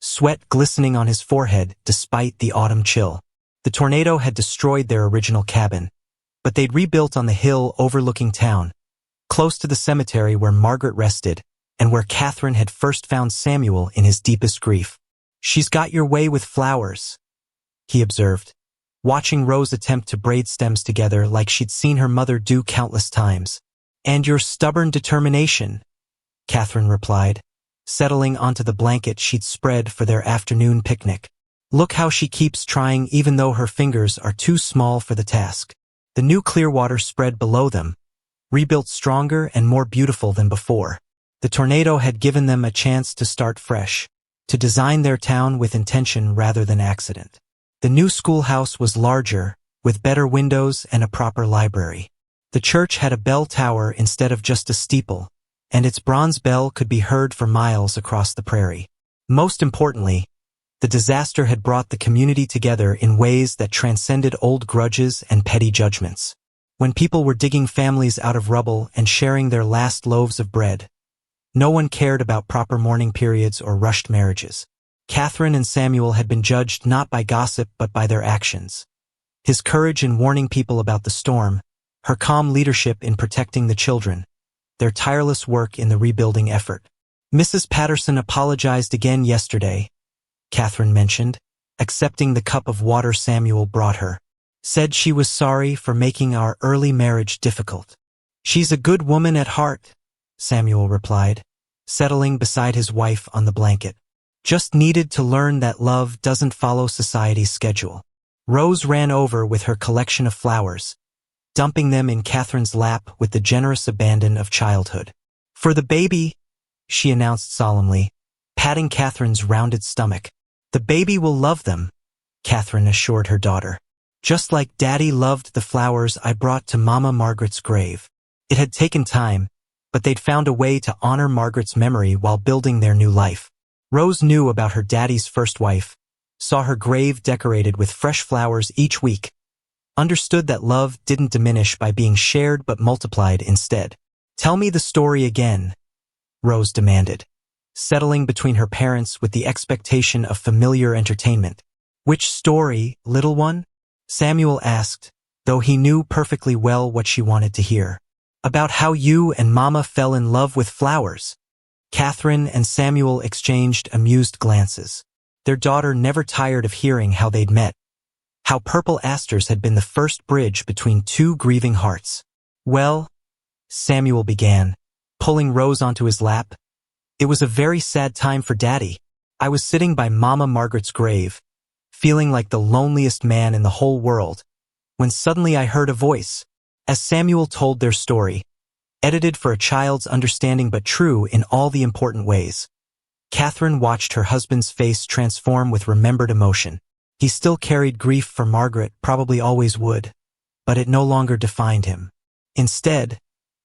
sweat glistening on his forehead despite the autumn chill. The tornado had destroyed their original cabin, but they'd rebuilt on the hill overlooking town, close to the cemetery where Margaret rested and where Catherine had first found Samuel in his deepest grief. "She's got your way with flowers," he observed, watching Rose attempt to braid stems together like she'd seen her mother do countless times. "And your stubborn determination," Catherine replied, settling onto the blanket she'd spread for their afternoon picnic. "Look how she keeps trying even though her fingers are too small for the task." The new Clearwater spread below them, rebuilt stronger and more beautiful than before. The tornado had given them a chance to start fresh, to design their town with intention rather than accident. The new schoolhouse was larger, with better windows and a proper library. The church had a bell tower instead of just a steeple, and its bronze bell could be heard for miles across the prairie. Most importantly, the disaster had brought the community together in ways that transcended old grudges and petty judgments. When people were digging families out of rubble and sharing their last loaves of bread, no one cared about proper mourning periods or rushed marriages. Catherine and Samuel had been judged not by gossip but by their actions. His courage in warning people about the storm, her calm leadership in protecting the children, their tireless work in the rebuilding effort. "Mrs. Patterson apologized again yesterday," Catherine mentioned, accepting the cup of water Samuel brought her. "Said she was sorry for making our early marriage difficult." "She's a good woman at heart," Samuel replied, settling beside his wife on the blanket. "Just needed to learn that love doesn't follow society's schedule." Rose ran over with her collection of flowers, dumping them in Catherine's lap with the generous abandon of childhood. "For the baby," she announced solemnly, patting Catherine's rounded stomach. "The baby will love them," Catherine assured her daughter. "Just like Daddy loved the flowers I brought to Mama Margaret's grave." It had taken time, but they'd found a way to honor Margaret's memory while building their new life. Rose knew about her daddy's first wife, saw her grave decorated with fresh flowers each week, understood that love didn't diminish by being shared but multiplied instead. "Tell me the story again," Rose demanded, settling between her parents with the expectation of familiar entertainment. "Which story, little one?" Samuel asked, though he knew perfectly well what she wanted to hear. "About how you and Mama fell in love with flowers." Catherine and Samuel exchanged amused glances. Their daughter never tired of hearing how they'd met, how purple asters had been the first bridge between two grieving hearts. "Well," Samuel began, pulling Rose onto his lap, "it was a very sad time for Daddy. I was sitting by Mama Margaret's grave, feeling like the loneliest man in the whole world, when suddenly I heard a voice." As Samuel told their story, edited for a child's understanding but true in all the important ways, Catherine watched her husband's face transform with remembered emotion. He still carried grief for Margaret, probably always would, but it no longer defined him. Instead,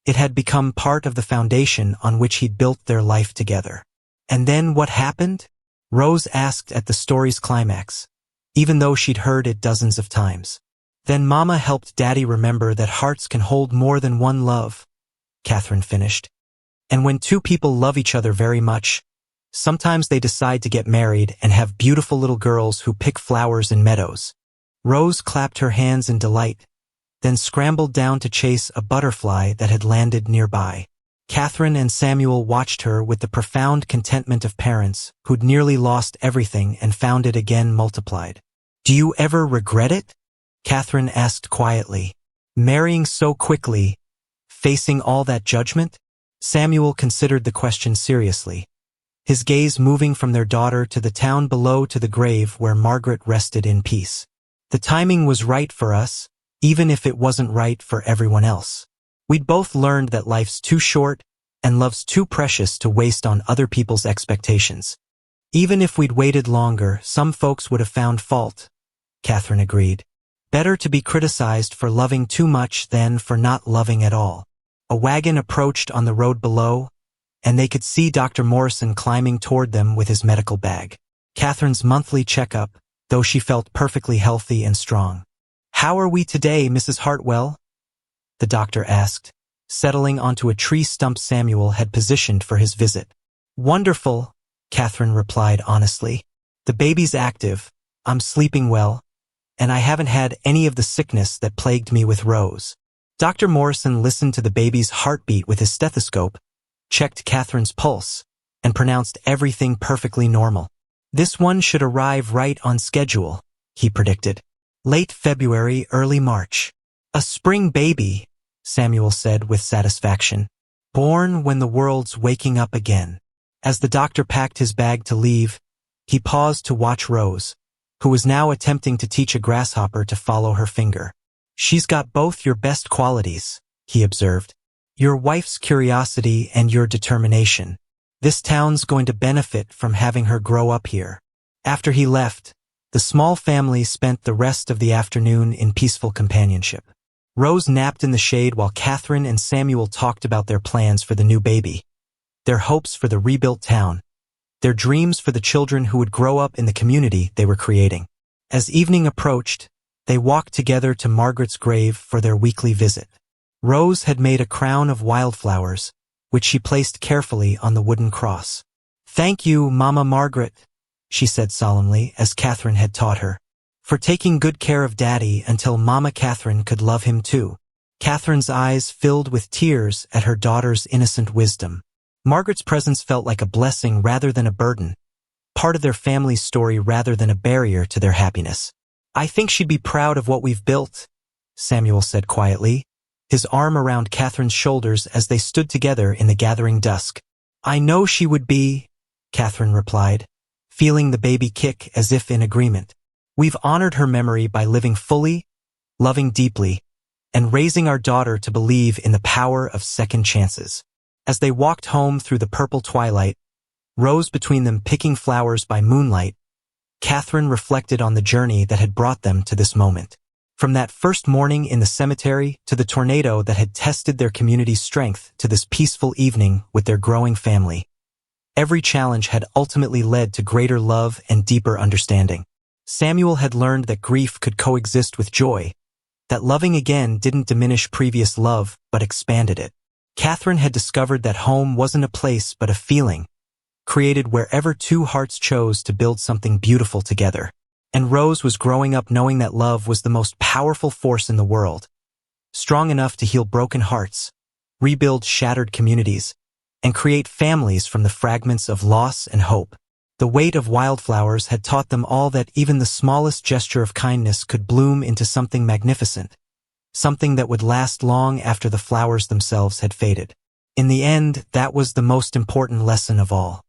it had become part of the foundation on which he'd built their life together. "And then what happened?" Rose asked at the story's climax, even though she'd heard it dozens of times. "Then Mama helped Daddy remember that hearts can hold more than one love," Catherine finished. "And when two people love each other very much, sometimes they decide to get married and have beautiful little girls who pick flowers in meadows." Rose clapped her hands in delight, then scrambled down to chase a butterfly that had landed nearby. Catherine and Samuel watched her with the profound contentment of parents who'd nearly lost everything and found it again multiplied. "Do you ever regret it?" Catherine asked quietly. "Marrying so quickly, facing all that judgment?" Samuel considered the question seriously, his gaze moving from their daughter to the town below to the grave where Margaret rested in peace. "The timing was right for us, even if it wasn't right for everyone else. We'd both learned that life's too short and love's too precious to waste on other people's expectations. Even if we'd waited longer, some folks would have found fault," Catherine agreed. "Better to be criticized for loving too much than for not loving at all." A wagon approached on the road below, and they could see Dr. Morrison climbing toward them with his medical bag. Catherine's monthly checkup, though she felt perfectly healthy and strong. "How are we today, Mrs. Hartwell?" the doctor asked, settling onto a tree stump Samuel had positioned for his visit. "Wonderful," Catherine replied honestly. "The baby's active, I'm sleeping well, and I haven't had any of the sickness that plagued me with Rose." Dr. Morrison listened to the baby's heartbeat with his stethoscope, checked Catherine's pulse, and pronounced everything perfectly normal. "This one should arrive right on schedule," he predicted. Late February, early March. A spring baby, Samuel said with satisfaction. Born when the world's waking up again. As the doctor packed his bag to leave, he paused to watch Rose, who was now attempting to teach a grasshopper to follow her finger. She's got both your best qualities, he observed. Your wife's curiosity and your determination. This town's going to benefit from having her grow up here. After he left, the small family spent the rest of the afternoon in peaceful companionship. Rose napped in the shade while Catherine and Samuel talked about their plans for the new baby, their hopes for the rebuilt town, their dreams for the children who would grow up in the community they were creating. As evening approached, they walked together to Margaret's grave for their weekly visit. Rose had made a crown of wildflowers, which she placed carefully on the wooden cross. "Thank you, Mama Margaret," she said solemnly, as Catherine had taught her, "for taking good care of Daddy until Mama Catherine could love him too." Catherine's eyes filled with tears at her daughter's innocent wisdom. Margaret's presence felt like a blessing rather than a burden, part of their family's story rather than a barrier to their happiness. "I think she'd be proud of what we've built," Samuel said quietly, his arm around Catherine's shoulders as they stood together in the gathering dusk. "I know she would be," Catherine replied, feeling the baby kick as if in agreement. "We've honored her memory by living fully, loving deeply, and raising our daughter to believe in the power of second chances." As they walked home through the purple twilight, Rose between them picking flowers by moonlight, Catherine reflected on the journey that had brought them to this moment. From that first morning in the cemetery to the tornado that had tested their community's strength to this peaceful evening with their growing family. Every challenge had ultimately led to greater love and deeper understanding. Samuel had learned that grief could coexist with joy, that loving again didn't diminish previous love but expanded it. Catherine had discovered that home wasn't a place but a feeling, created wherever two hearts chose to build something beautiful together. And Rose was growing up knowing that love was the most powerful force in the world, strong enough to heal broken hearts, rebuild shattered communities, and create families from the fragments of loss and hope. The weight of wildflowers had taught them all that even the smallest gesture of kindness could bloom into something magnificent, something that would last long after the flowers themselves had faded. In the end, that was the most important lesson of all.